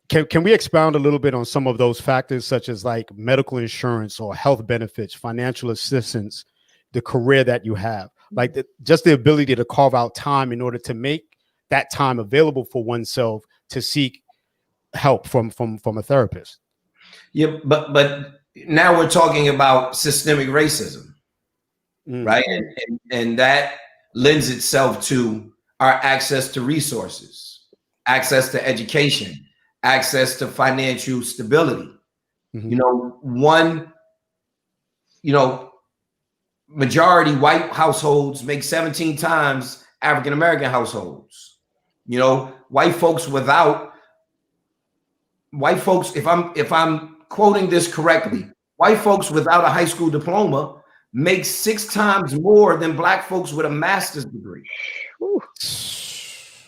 Can we expound a little bit on some of those factors, such as like medical insurance or health benefits, financial assistance, the career that you have? Like just the ability to carve out time in order to make that time available for oneself to seek help from a therapist. Yeah, but now we're talking about systemic racism, right? And that lends itself to our access to resources, access to education, access to financial stability. Majority white households make 17 times African-American households. You know, white folks, if I'm quoting this correctly, white folks without a high school diploma make 6 times more than black folks with a master's degree.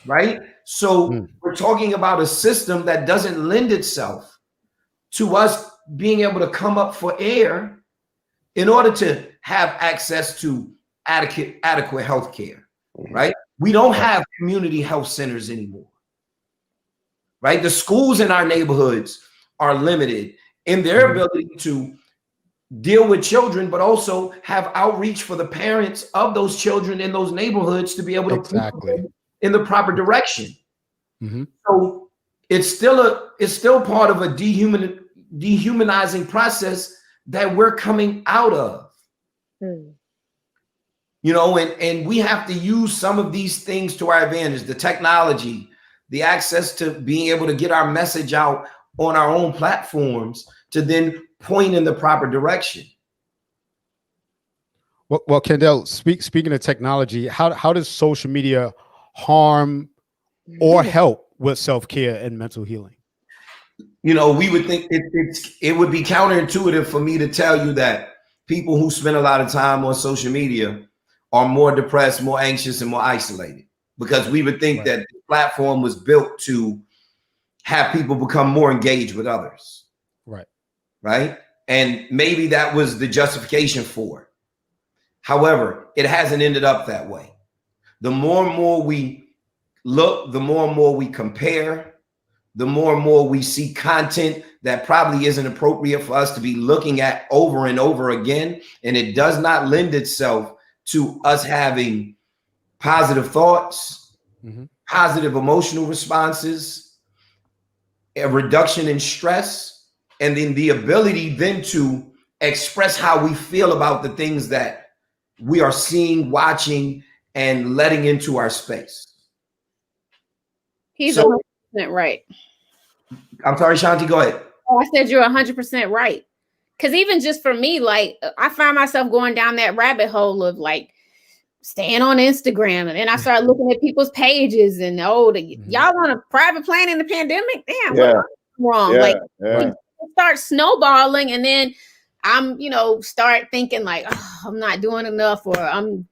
Right? So we're talking about a system that doesn't lend itself to us being able to come up for air in order to have access to adequate health care, right? We don't have community health centers anymore, right? The schools in our neighborhoods are limited in their ability to deal with children, but also have outreach for the parents of those children in those neighborhoods to be able to point them in the proper direction. So it's still part of a dehumanizing process that we're coming out of. You know, and we have to use some of these things to our advantage, the technology, the access to being able to get our message out on our own platforms to then point in the proper direction. Well, Kendall, speaking of technology, how does social media harm or help with self-care and mental healing? you know, we would think it would be counterintuitive for me to tell you that people who spend a lot of time on social media are more depressed, more anxious, and more isolated, because we would think that the platform was built to have people become more engaged with others. Right. And maybe that was the justification for it. However, it hasn't ended up that way. The more and more we look, the more and more we compare, the more and more we see content that probably isn't appropriate for us to be looking at over and over again. And it does not lend itself to us having positive thoughts, positive emotional responses, a reduction in stress, and then the ability then to express how we feel about the things that we are seeing, watching, and letting into our space. He's 100% right. I'm sorry, Shanti, go ahead. Oh, I said you're 100% right. Because even just for me, like, I find myself going down that rabbit hole of like staying on Instagram, and then I start looking at people's pages, and y'all want a private plan in the pandemic? Damn, what's wrong? We start snowballing, and then I'm, start thinking like, oh, I'm not doing enough, or I'm,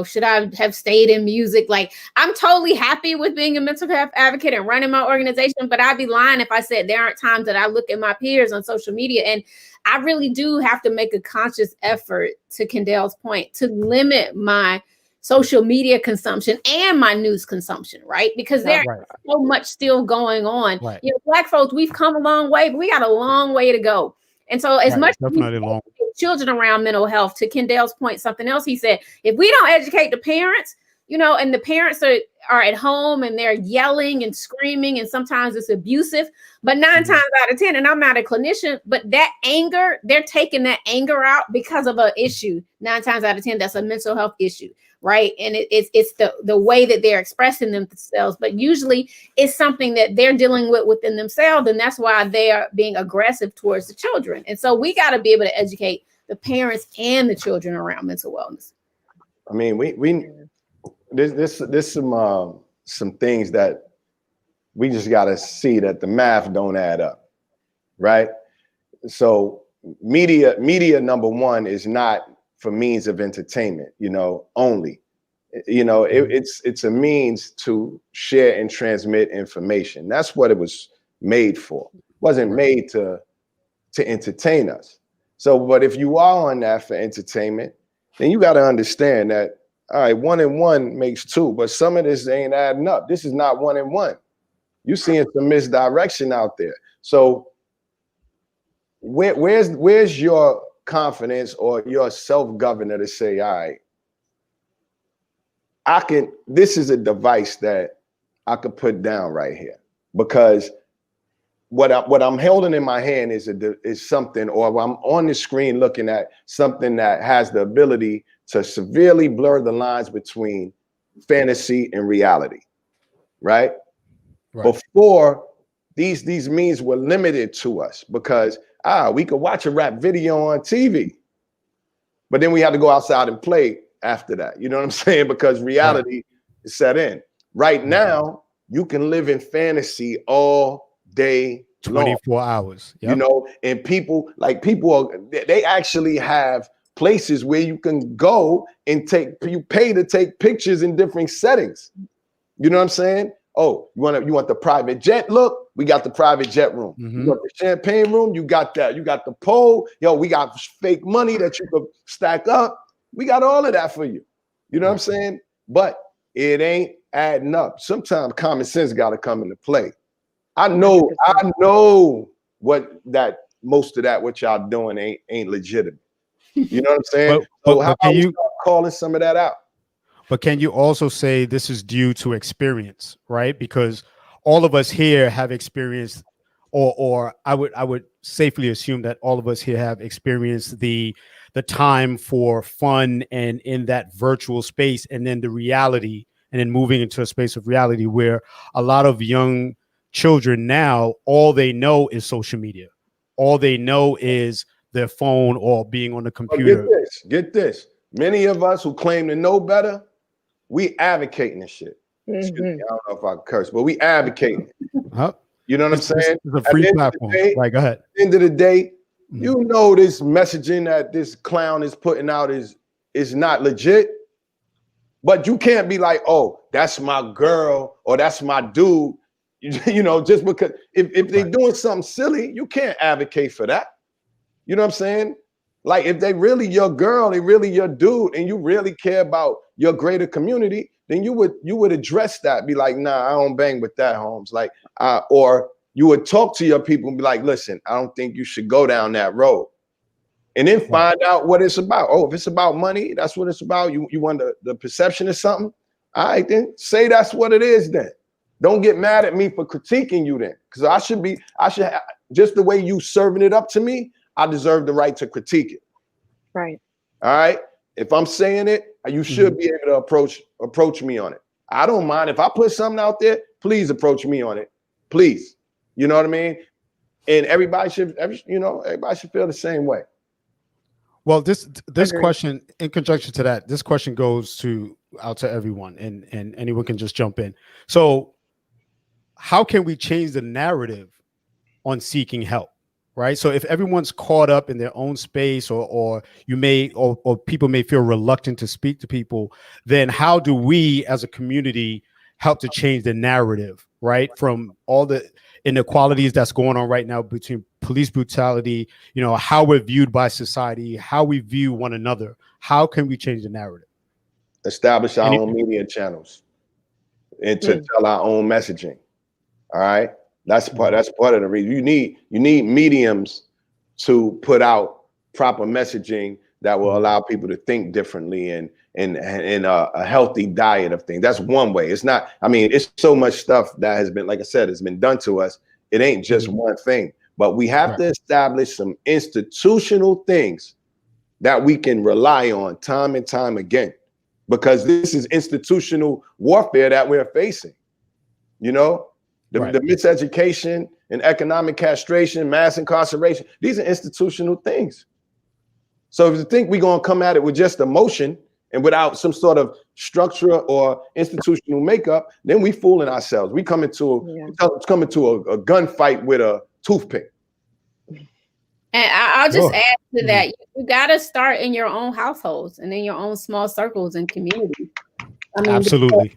should I have stayed in music? Like, I'm totally happy with being a mental health advocate and running my organization, but I'd be lying if I said there aren't times that I look at my peers on social media, and I really do have to make a conscious effort, to Kendall's point, to limit my social media consumption and my news consumption, right? Because there's so much still going on. Black folks, we've come a long way, but we got a long way to go. And so as much as we children around mental health, to Kendall's point, something else he said, if we don't educate the parents, and the parents are at home and they're yelling and screaming, and sometimes it's abusive, but 9 times out of 10, and I'm not a clinician, but that anger, they're taking that anger out because of an issue. 9 times out of 10, that's a mental health issue, right? And it's the way that they're expressing themselves, but usually it's something that they're dealing with within themselves, and that's why they are being aggressive towards the children. And so we got to be able to educate the parents and the children around mental wellness. I mean, there's some things that we just got to see that the math don't add up, right? So media number one is not for means of entertainment, only. It's a means to share and transmit information. That's what it was made for. It wasn't made to entertain us. So, but if you are on that for entertainment, then you got to understand that, all right, 1 and 1 makes 2, but some of this ain't adding up. This is not 1 and 1. You're seeing some misdirection out there. So where's your confidence or your self-governor to say, all right, this is a device that I could put down right here, because what I'm holding in my hand is something, or I'm on the screen looking at something that has the ability to severely blur the lines between fantasy and reality, right? Before, these means were limited to us because we could watch a rap video on TV, but then we had to go outside and play after that. You know what I'm saying? Because reality is set in. Right now, you can live in fantasy all day 24 hours. And people they actually have places where you can go and you pay to take pictures in different settings. You know what I'm saying? Oh, you want the private jet look? We got the private jet room. You want the champagne room? You got that. You got the pole. We got fake money that you could stack up. We got all of that for you. You know what I'm saying? But it ain't adding up. Sometimes common sense got to come into play. I know what most of that what y'all doing ain't legitimate. You know what I'm saying? So how about you start calling some of that out? But can you also say this is due to experience, right? Because all of us here have experienced, or I would safely assume that all of us here have experienced the time for fun and in that virtual space, and then the reality, and then moving into a space of reality where a lot of young children now, all they know is social media. All they know is their phone or being on the computer. Get this. Many of us who claim to know better, we advocating this shit. Excuse me, I don't know if I curse, but we advocating. You know what I'm saying? It's a free platform. Right, go ahead. At the end of the day, you know this messaging that this clown is putting out is not legit. But you can't be like, oh, that's my girl or that's my dude. You know, just because if they're doing something silly, you can't advocate for that. You know what I'm saying? Like if they really your girl, they really your dude, and you really care about your greater community, then you would address that. Be like, nah, I don't bang with that, Holmes. Like, or you would talk to your people and be like, listen, I don't think you should go down that road. And then find out what it's about. Oh, if it's about money, that's what it's about. You want the perception of something? All right, then say that's what it is then. Don't get mad at me for critiquing you then. Because I should just the way you serving it up to me, I deserve the right to critique it. Right. All right. If I'm saying it, you should be able to approach me on it. I don't mind if I put something out there, please approach me on it. Please. You know what I mean? And everybody should feel the same way. Well, this question, in conjunction to that, this question goes out to everyone, and anyone can just jump in. So how can we change the narrative on seeking help? Right. So if everyone's caught up in their own space or people may feel reluctant to speak to people, then how do we as a community help to change the narrative, right? From all the inequalities that's going on right now between police brutality, how we're viewed by society, how we view one another. How can we change the narrative? Establish our own media channels and to tell our own messaging. All right. That's part of the reason. You need mediums to put out proper messaging that will allow people to think differently and a healthy diet of things. That's one way. It's not, it's so much stuff that has been, like I said, has been done to us. It ain't just one thing, but we have to establish some institutional things that we can rely on time and time again, because this is institutional warfare that we're facing. The miseducation and economic castration, mass incarceration, these are institutional things. So if you think we're going to come at it with just emotion and without some sort of structure or institutional makeup, then we fooling ourselves. We come into a gunfight with a toothpick. And I'll just add to that. You got to start in your own households and in your own small circles and communities. Absolutely.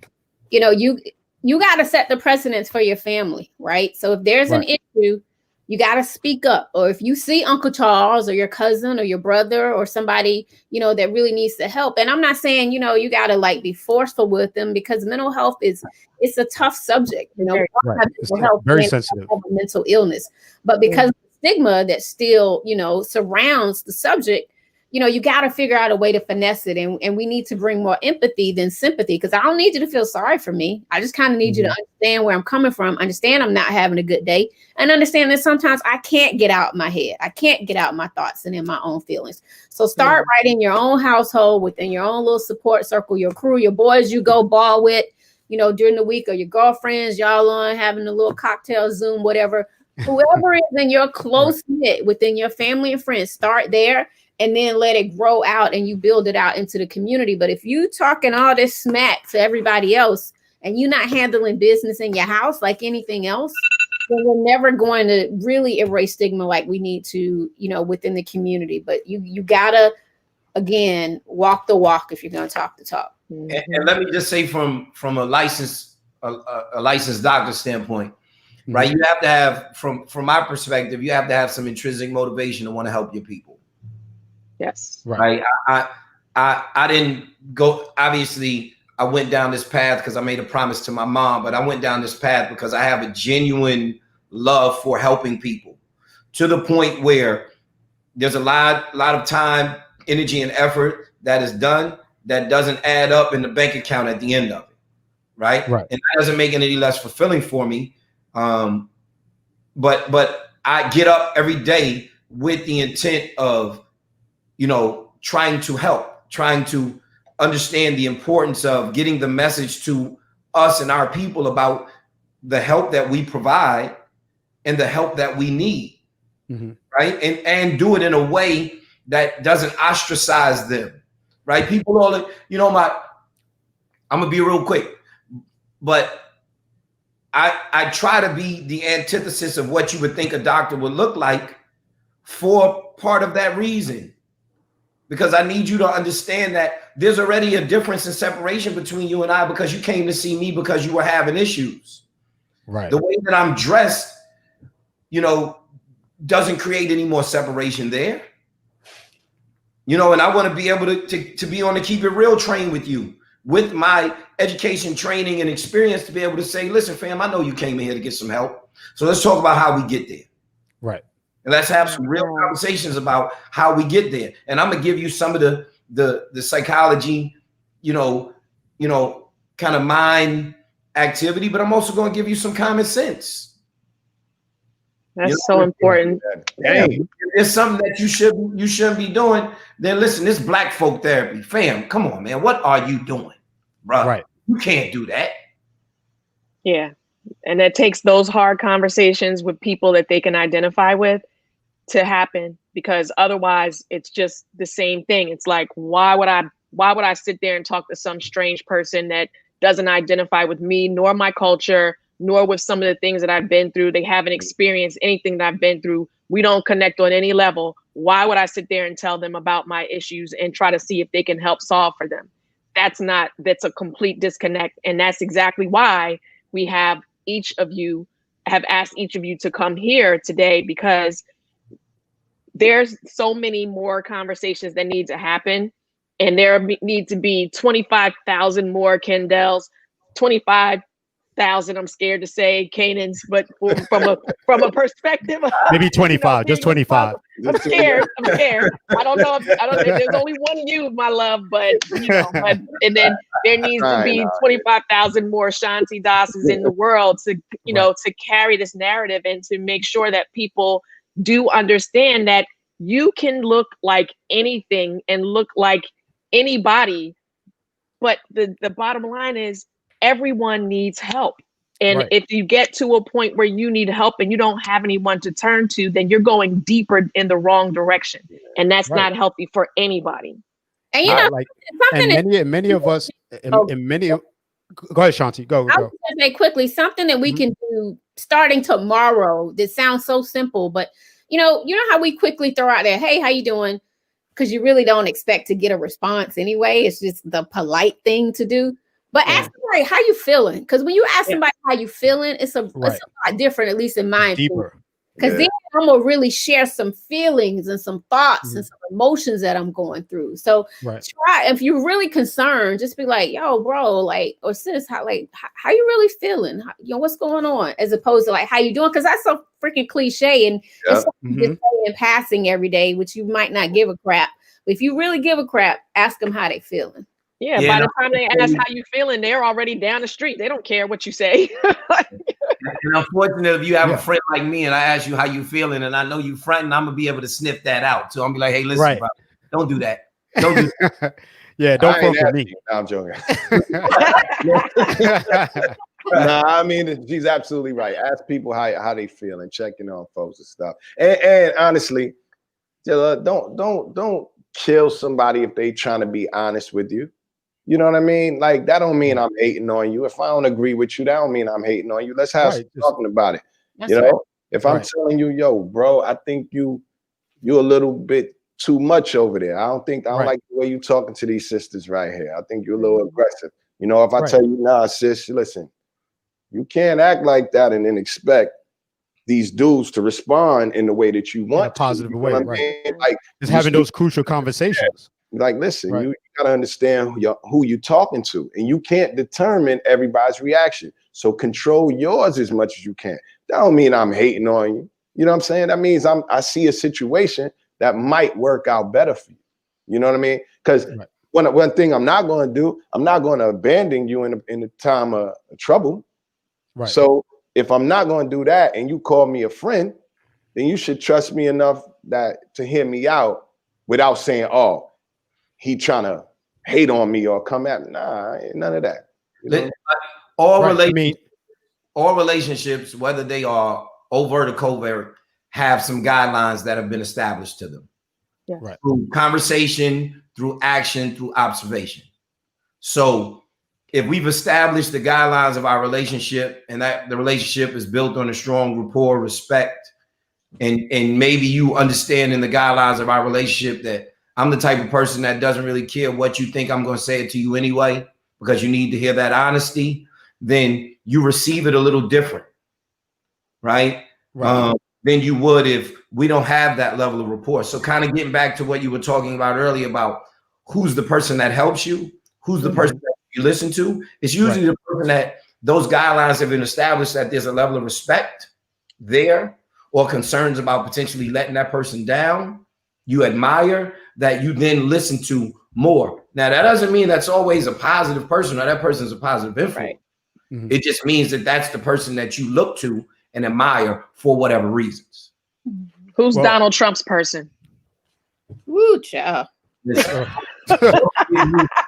Because, you got to set the precedence for your family, right? So if there's an issue, you got to speak up. Or if you see Uncle Charles or your cousin or your brother or somebody, that really needs to help. And I'm not saying, you got to be forceful with them, because mental health it's a tough subject. Mental health, very sensitive. Mental illness. But because of the stigma that still, surrounds the subject, you got to figure out a way to finesse it. And we need to bring more empathy than sympathy, because I don't need you to feel sorry for me. I just kind of need you to understand where I'm coming from, understand I'm not having a good day, and understand that sometimes I can't get out my head. I can't get out my thoughts and in my own feelings. So start right in your own household, within your own little support circle, your crew, your boys you go ball with, during the week, or your girlfriends, y'all on having a little cocktail Zoom, whatever. Whoever is in your close knit within your family and friends, start there. And then let it grow out and you build it out into the community. But if you talking all this smack to everybody else and you're not handling business in your house like anything else, then we're never going to really erase stigma like we need to, within the community. But you gotta, again, walk the walk if you're going to talk the talk. And let me just say, from a licensed doctor standpoint, right? You have to have, from my perspective, you have to have some intrinsic motivation to want to help your people. Yes. Right. I didn't go, obviously I went down this path because I made a promise to my mom, but I went down this path because I have a genuine love for helping people, to the point where there's a lot of time, energy, and effort that is done that doesn't add up in the bank account at the end of it. Right. And that doesn't make it any less fulfilling for me. But I get up every day with the intent of, trying to help, trying to understand the importance of getting the message to us and our people about the help that we provide and the help that we need, right? And do it in a way that doesn't ostracize them, right? People all, I'm gonna be real quick, but I try to be the antithesis of what you would think a doctor would look like for part of that reason. Because I need you to understand that there's already a difference in separation between you and I, because you came to see me because you were having issues. Right. The way that I'm dressed, you know, doesn't create any more separation there. You know, and I want to be able to be on the keep it real train with you, with my education, training, and experience, to be able to say, listen, fam, I know you came in here to get some help. So let's talk about how we get there. Right. And let's have some real conversations about how we get there. And I'm gonna give you some of the psychology, you know, kind of mind activity, but I'm also gonna give you some common sense. That's so important. Hey, if there's something that you shouldn't be doing, then listen, this black folk therapy, fam, come on, man. What are you doing, bro? Right. You can't do that. Yeah. And that takes those hard conversations with people that they can identify with to happen, because otherwise it's just the same thing. It's like, why would I sit there and talk to some strange person that doesn't identify with me, nor my culture, nor with some of the things that I've been through? They haven't experienced anything that I've been through. We don't connect on any level. Why would I sit there and tell them about my issues and try to see if they can help solve for them? That's a complete disconnect. And that's exactly why we have asked each of you to come here today, because there's so many more conversations that need to happen. And there need to be 25,000 more Kendells, 25,000, I'm scared to say Canaans, but from a perspective of, maybe 25, just 25. I'm scared. I don't know if there's only one you, my love, but and then there needs to be 25,000 more Shanti Das's in the world to, to carry this narrative and to make sure that people do understand that you can look like anything and look like anybody, but the bottom line is everyone needs help. And if you get to a point where you need help and you don't have anyone to turn to, then you're going deeper in the wrong direction, and that's not healthy for anybody. And many of us, go ahead, Shanti. Go. I was going to say quickly something that we can do starting tomorrow. That sounds so simple, but you know how we quickly throw out there, hey, how you doing? Because you really don't expect to get a response anyway. It's just the polite thing to do. But ask somebody, how you feeling? Because when you ask somebody how you feeling, it's a lot different, at least in my opinion. Because then I'm gonna really share some feelings and some thoughts and some emotions that I'm going through. So try, if you're really concerned, just be like, yo, bro, like, or sis, how you really feeling? What's going on? As opposed to like, how you doing? Because that's so freaking cliche, and it's something you just say in passing every day, which you might not give a crap. But if you really give a crap, ask them how they feeling. Yeah, by the time they ask how you feeling, they're already down the street. They don't care what you say. And unfortunately, if you have a friend like me and I ask you how you feeling and I know you fronting, I'm gonna be able to sniff that out. So I'm gonna be like, hey, listen, bro, don't do that. Don't do that. Don't front for me. No, I'm joking. I mean, she's absolutely right. Ask people how they feel and checking on folks and stuff. And honestly, don't kill somebody if they trying to be honest with you. You know what I mean? Like, that don't mean I'm hating on you. If I don't agree with you, that don't mean I'm hating on you. Let's have some talking about it. If I'm telling you, yo, bro, I think you're a little bit too much over there. I don't like the way you talking to these sisters right here. I think you're a little aggressive. If I tell you, nah, sis, listen, you can't act like that and then expect these dudes to respond in the way that you want. In a positive way, Like, just having those crucial conversations. Like, listen, you gotta understand who you're talking to, and you can't determine everybody's reaction. So control yours as much as you can. That don't mean I'm hating on you. You know what I'm saying? That means I see a situation that might work out better for you. You know what I mean? Because one thing I'm not going to do, I'm not going to abandon you in the time of trouble. Right. So if I'm not going to do that, and you call me a friend, then you should trust me enough to hear me out without saying, oh, he trying to hate on me or come at me. Nah, none of that. All relationships, whether they are overt or covert, have some guidelines that have been established to them. Yeah. Through conversation, through action, through observation. So if we've established the guidelines of our relationship, and that the relationship is built on a strong rapport, respect, and maybe you understand in the guidelines of our relationship that I'm the type of person that doesn't really care what you think, I'm going to say it to you anyway, because you need to hear that honesty, then you receive it a little different, right? Than you would if we don't have that level of rapport. So kind of getting back to what you were talking about earlier about who's the person that helps you, who's the person that you listen to, it's usually the person that those guidelines have been established, that there's a level of respect there, or concerns about potentially letting that person down, you admire, that you then listen to more. Now, that doesn't mean that's always a positive person or that person's a positive influence. Right. It just means that that's the person that you look to and admire for whatever reasons. Who's Donald Trump's person? Woo, child.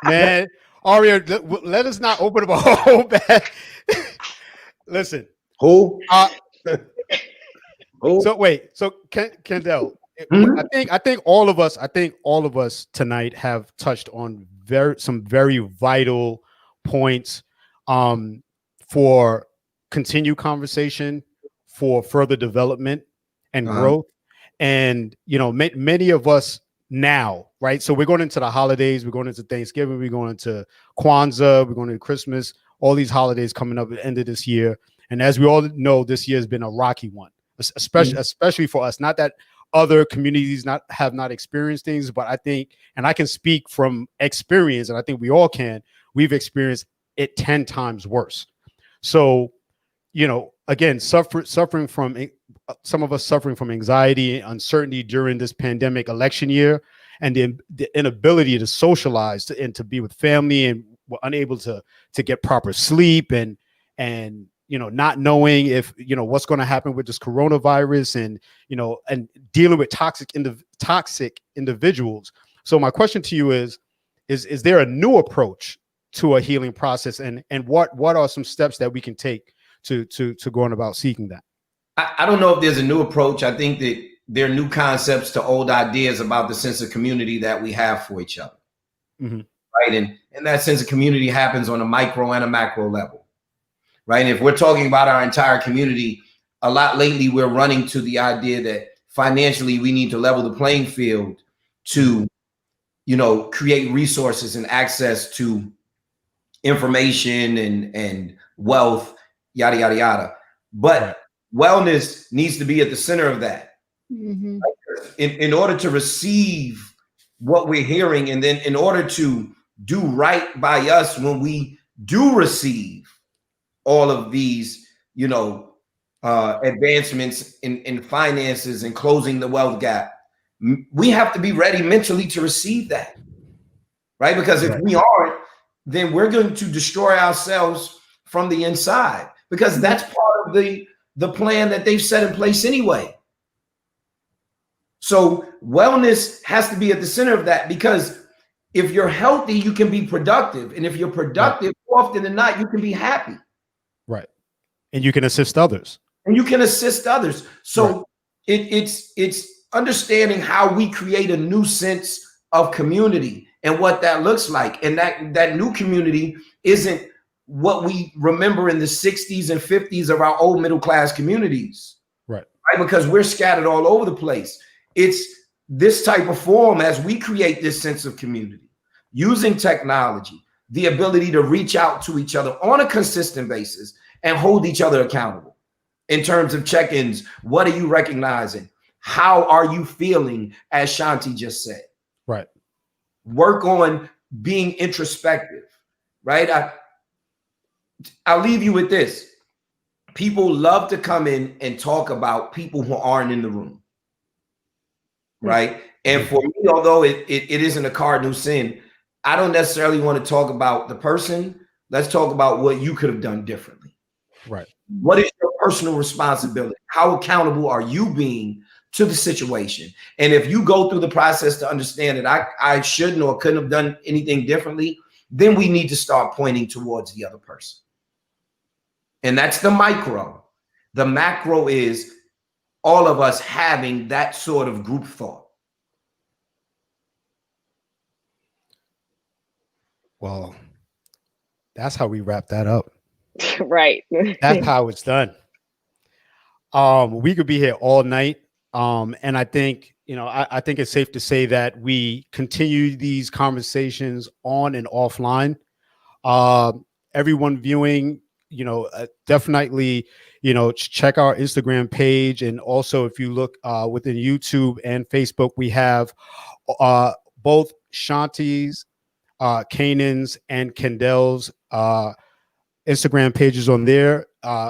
Man, Aria, let us not open up a whole bag. Listen. Who? Who? So wait, so Kendall, I think all of us tonight have touched on some very vital points for continued conversation, for further development and growth. And many of us now, right? So we're going into the holidays, we're going into Thanksgiving, we're going into Kwanzaa, we're going into Christmas, all these holidays coming up at the end of this year. And as we all know, this year has been a rocky one, especially for us. Not that other communities have not experienced things, but I think, and I can speak from experience, and I think we all can, we've experienced it 10 times worse. So, again, suffering from some of us suffering from anxiety and uncertainty during this pandemic election year, and the inability to socialize and to be with family, and we're unable to get proper sleep, and not knowing if what's going to happen with this coronavirus, and dealing with toxic individuals. So my question to you is there a new approach to a healing process, and what are some steps that we can take to going about seeking that? I don't know if there's a new approach. I think that there are new concepts to old ideas about the sense of community that we have for each other. Right. And that sense of community happens on a micro and a macro level. Right. And if we're talking about our entire community, a lot lately, we're running to the idea that financially we need to level the playing field to, create resources and access to information and wealth, yada, yada, yada. But wellness needs to be at the center of that. In order to receive what we're hearing, and then in order to do right by us when we do receive all of these, advancements in finances and closing the wealth gap, we have to be ready mentally to receive that, right? Because if we aren't, then we're going to destroy ourselves from the inside, because that's part of the plan that they've set in place anyway. So wellness has to be at the center of that, because if you're healthy, you can be productive. And if you're productive, more often than not, you can be happy. Right. And you can assist others. So it's understanding how we create a new sense of community and what that looks like. And that new community isn't what we remember in the 60s and 50s of our old middle class communities. Right. Because we're scattered all over the place. It's this type of form as we create this sense of community using technology, the ability to reach out to each other on a consistent basis and hold each other accountable in terms of check-ins. What are you recognizing? How are you feeling? As Shanti just said, right. Work on being introspective, right? I'll leave you with this. People love to come in and talk about people who aren't in the room. Right. And for me, although it isn't a cardinal sin, I don't necessarily want to talk about the person. Let's talk about what you could have done differently. Right. What is your personal responsibility? How accountable are you being to the situation? And if you go through the process to understand that I shouldn't or couldn't have done anything differently, then we need to start pointing towards the other person. And that's the micro. The macro is all of us having that sort of group thought. Well, That's how we wrap that up. Right. That's how it's done. We could be here all night. And I think, I think it's safe to say that we continue these conversations on and offline. Everyone viewing, definitely, check our Instagram page. And also, if you look within YouTube and Facebook, we have both Shanti's, Kanan's, and Kendall's Instagram pages on there.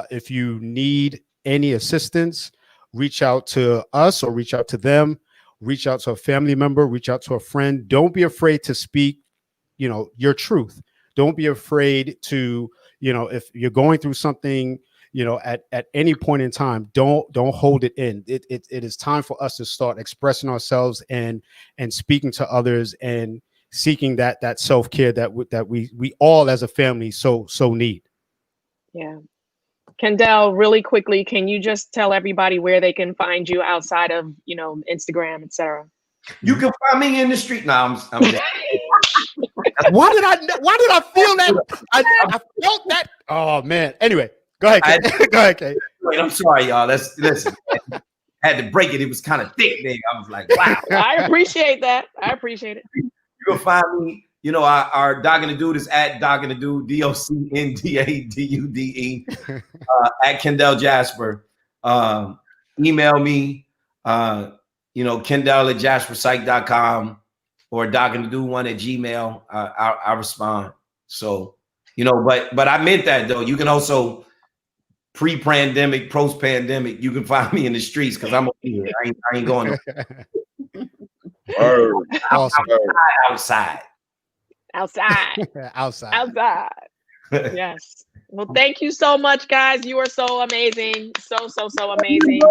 If you need any assistance, reach out to us or reach out to them, reach out to a family member, reach out to a friend. Don't be afraid to speak, your truth. Don't be afraid to, if you're going through something, at any point in time, don't hold it in. It is time for us to start expressing ourselves and speaking to others and seeking that self-care that we all as a family so need. Yeah. Kendall, really quickly, can you just tell everybody where they can find you outside of, Instagram, etc.? You can find me in the street. No, I'm just Why did I feel that? I felt that. Oh man. Anyway, go ahead. Go ahead, Kay. Wait, I'm sorry, y'all. Listen. I had to break it. It was kind of thick there. I was like, wow. I appreciate that. I appreciate it. You can find me. Our Doc and the Dude is at Doc and the Dude, DOCNDADUDE, at Kendall Jasper. Email me, Kendall at jasperpsych.com or Doc and the Dude 1 at Gmail. I respond. So, but I meant that though. You can also pre-pandemic, post-pandemic, you can find me in the streets because I'm here. I ain't going outside. Outside. Yes. Well, thank you so much, guys. You are so amazing. So amazing.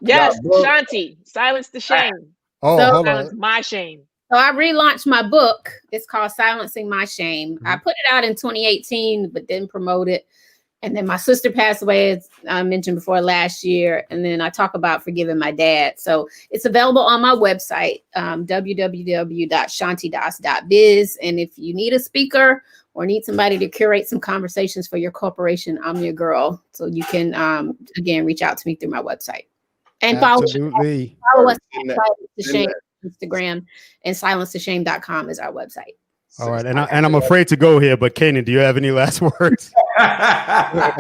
Yes, Shanti, silence the shame. Silence my shame. So I relaunched my book. It's called Silencing My Shame. I put it out in 2018, but didn't promote it. And then my sister passed away, as I mentioned before, last year. And then I talk about forgiving my dad. So it's available on my website, www.shantidas.biz. And if you need a speaker or need somebody to curate some conversations for your corporation, I'm your girl. So you can, again, reach out to me through my website. And follow us at Instagram, and silencetheshame.com is our website. All right, and I'm afraid to go here, but Kanan, do you have any last words? Man.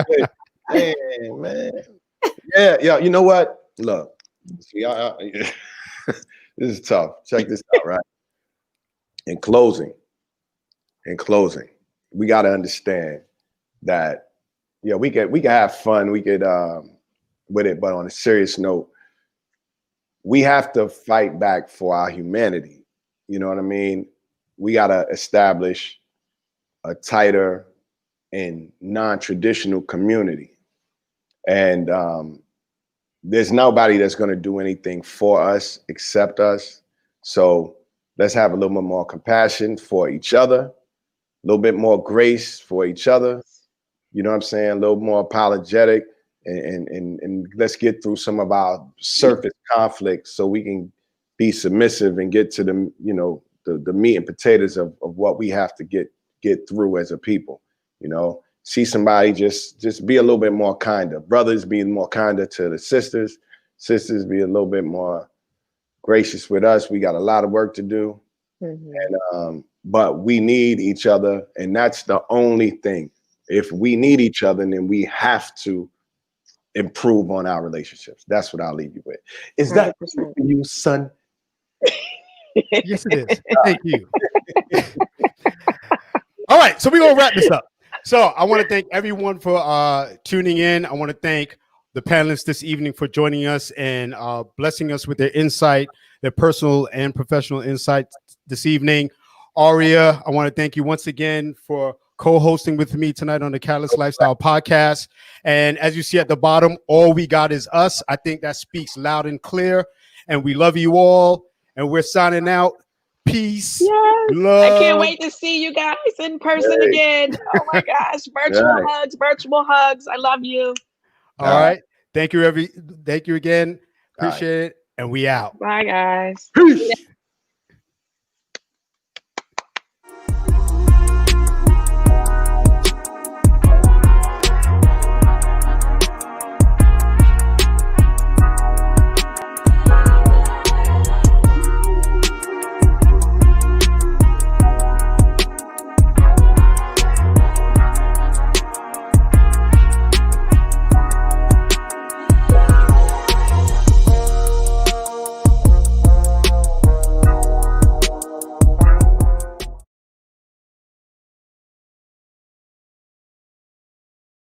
Yeah. You know what? Look, see, this is tough. Check this out, right? In closing, we got to understand that, we can have fun, we could with it, but on a serious note, we have to fight back for our humanity. You know what I mean? We got to establish a tighter and non-traditional community. And there's nobody that's going to do anything for us except us. So let's have a little bit more compassion for each other, a little bit more grace for each other. You know what I'm saying? A little more apologetic, and let's get through some of our surface conflicts so we can be submissive and get to the meat and potatoes of what we have to get through as a people. See somebody, just be a little bit more kinder. Brothers being more kinder to the sisters be a little bit more gracious with us. We got a lot of work to do. And but we need each other, and that's the only thing. If we need each other, then we have to improve on our relationships. That's what I'll leave you with. Is 100%. That for you, son? Yes, it is. Thank you. All right, so we're gonna wrap this up. So I want to thank everyone for tuning in. I want to thank the panelists this evening for joining us and blessing us with their insight, their personal and professional insight this evening. Aria, I want to thank you once again for co-hosting with me tonight on the Catalyst Lifestyle Podcast. And as you see at the bottom, all we got is us. I think that speaks loud and clear. And we love you all. And we're signing out. Peace. Yes. Love. I can't wait to see you guys in person again. Oh my gosh. Virtual hugs. I love you. All right. Thank you again. Appreciate it. And we out. Bye guys. Peace.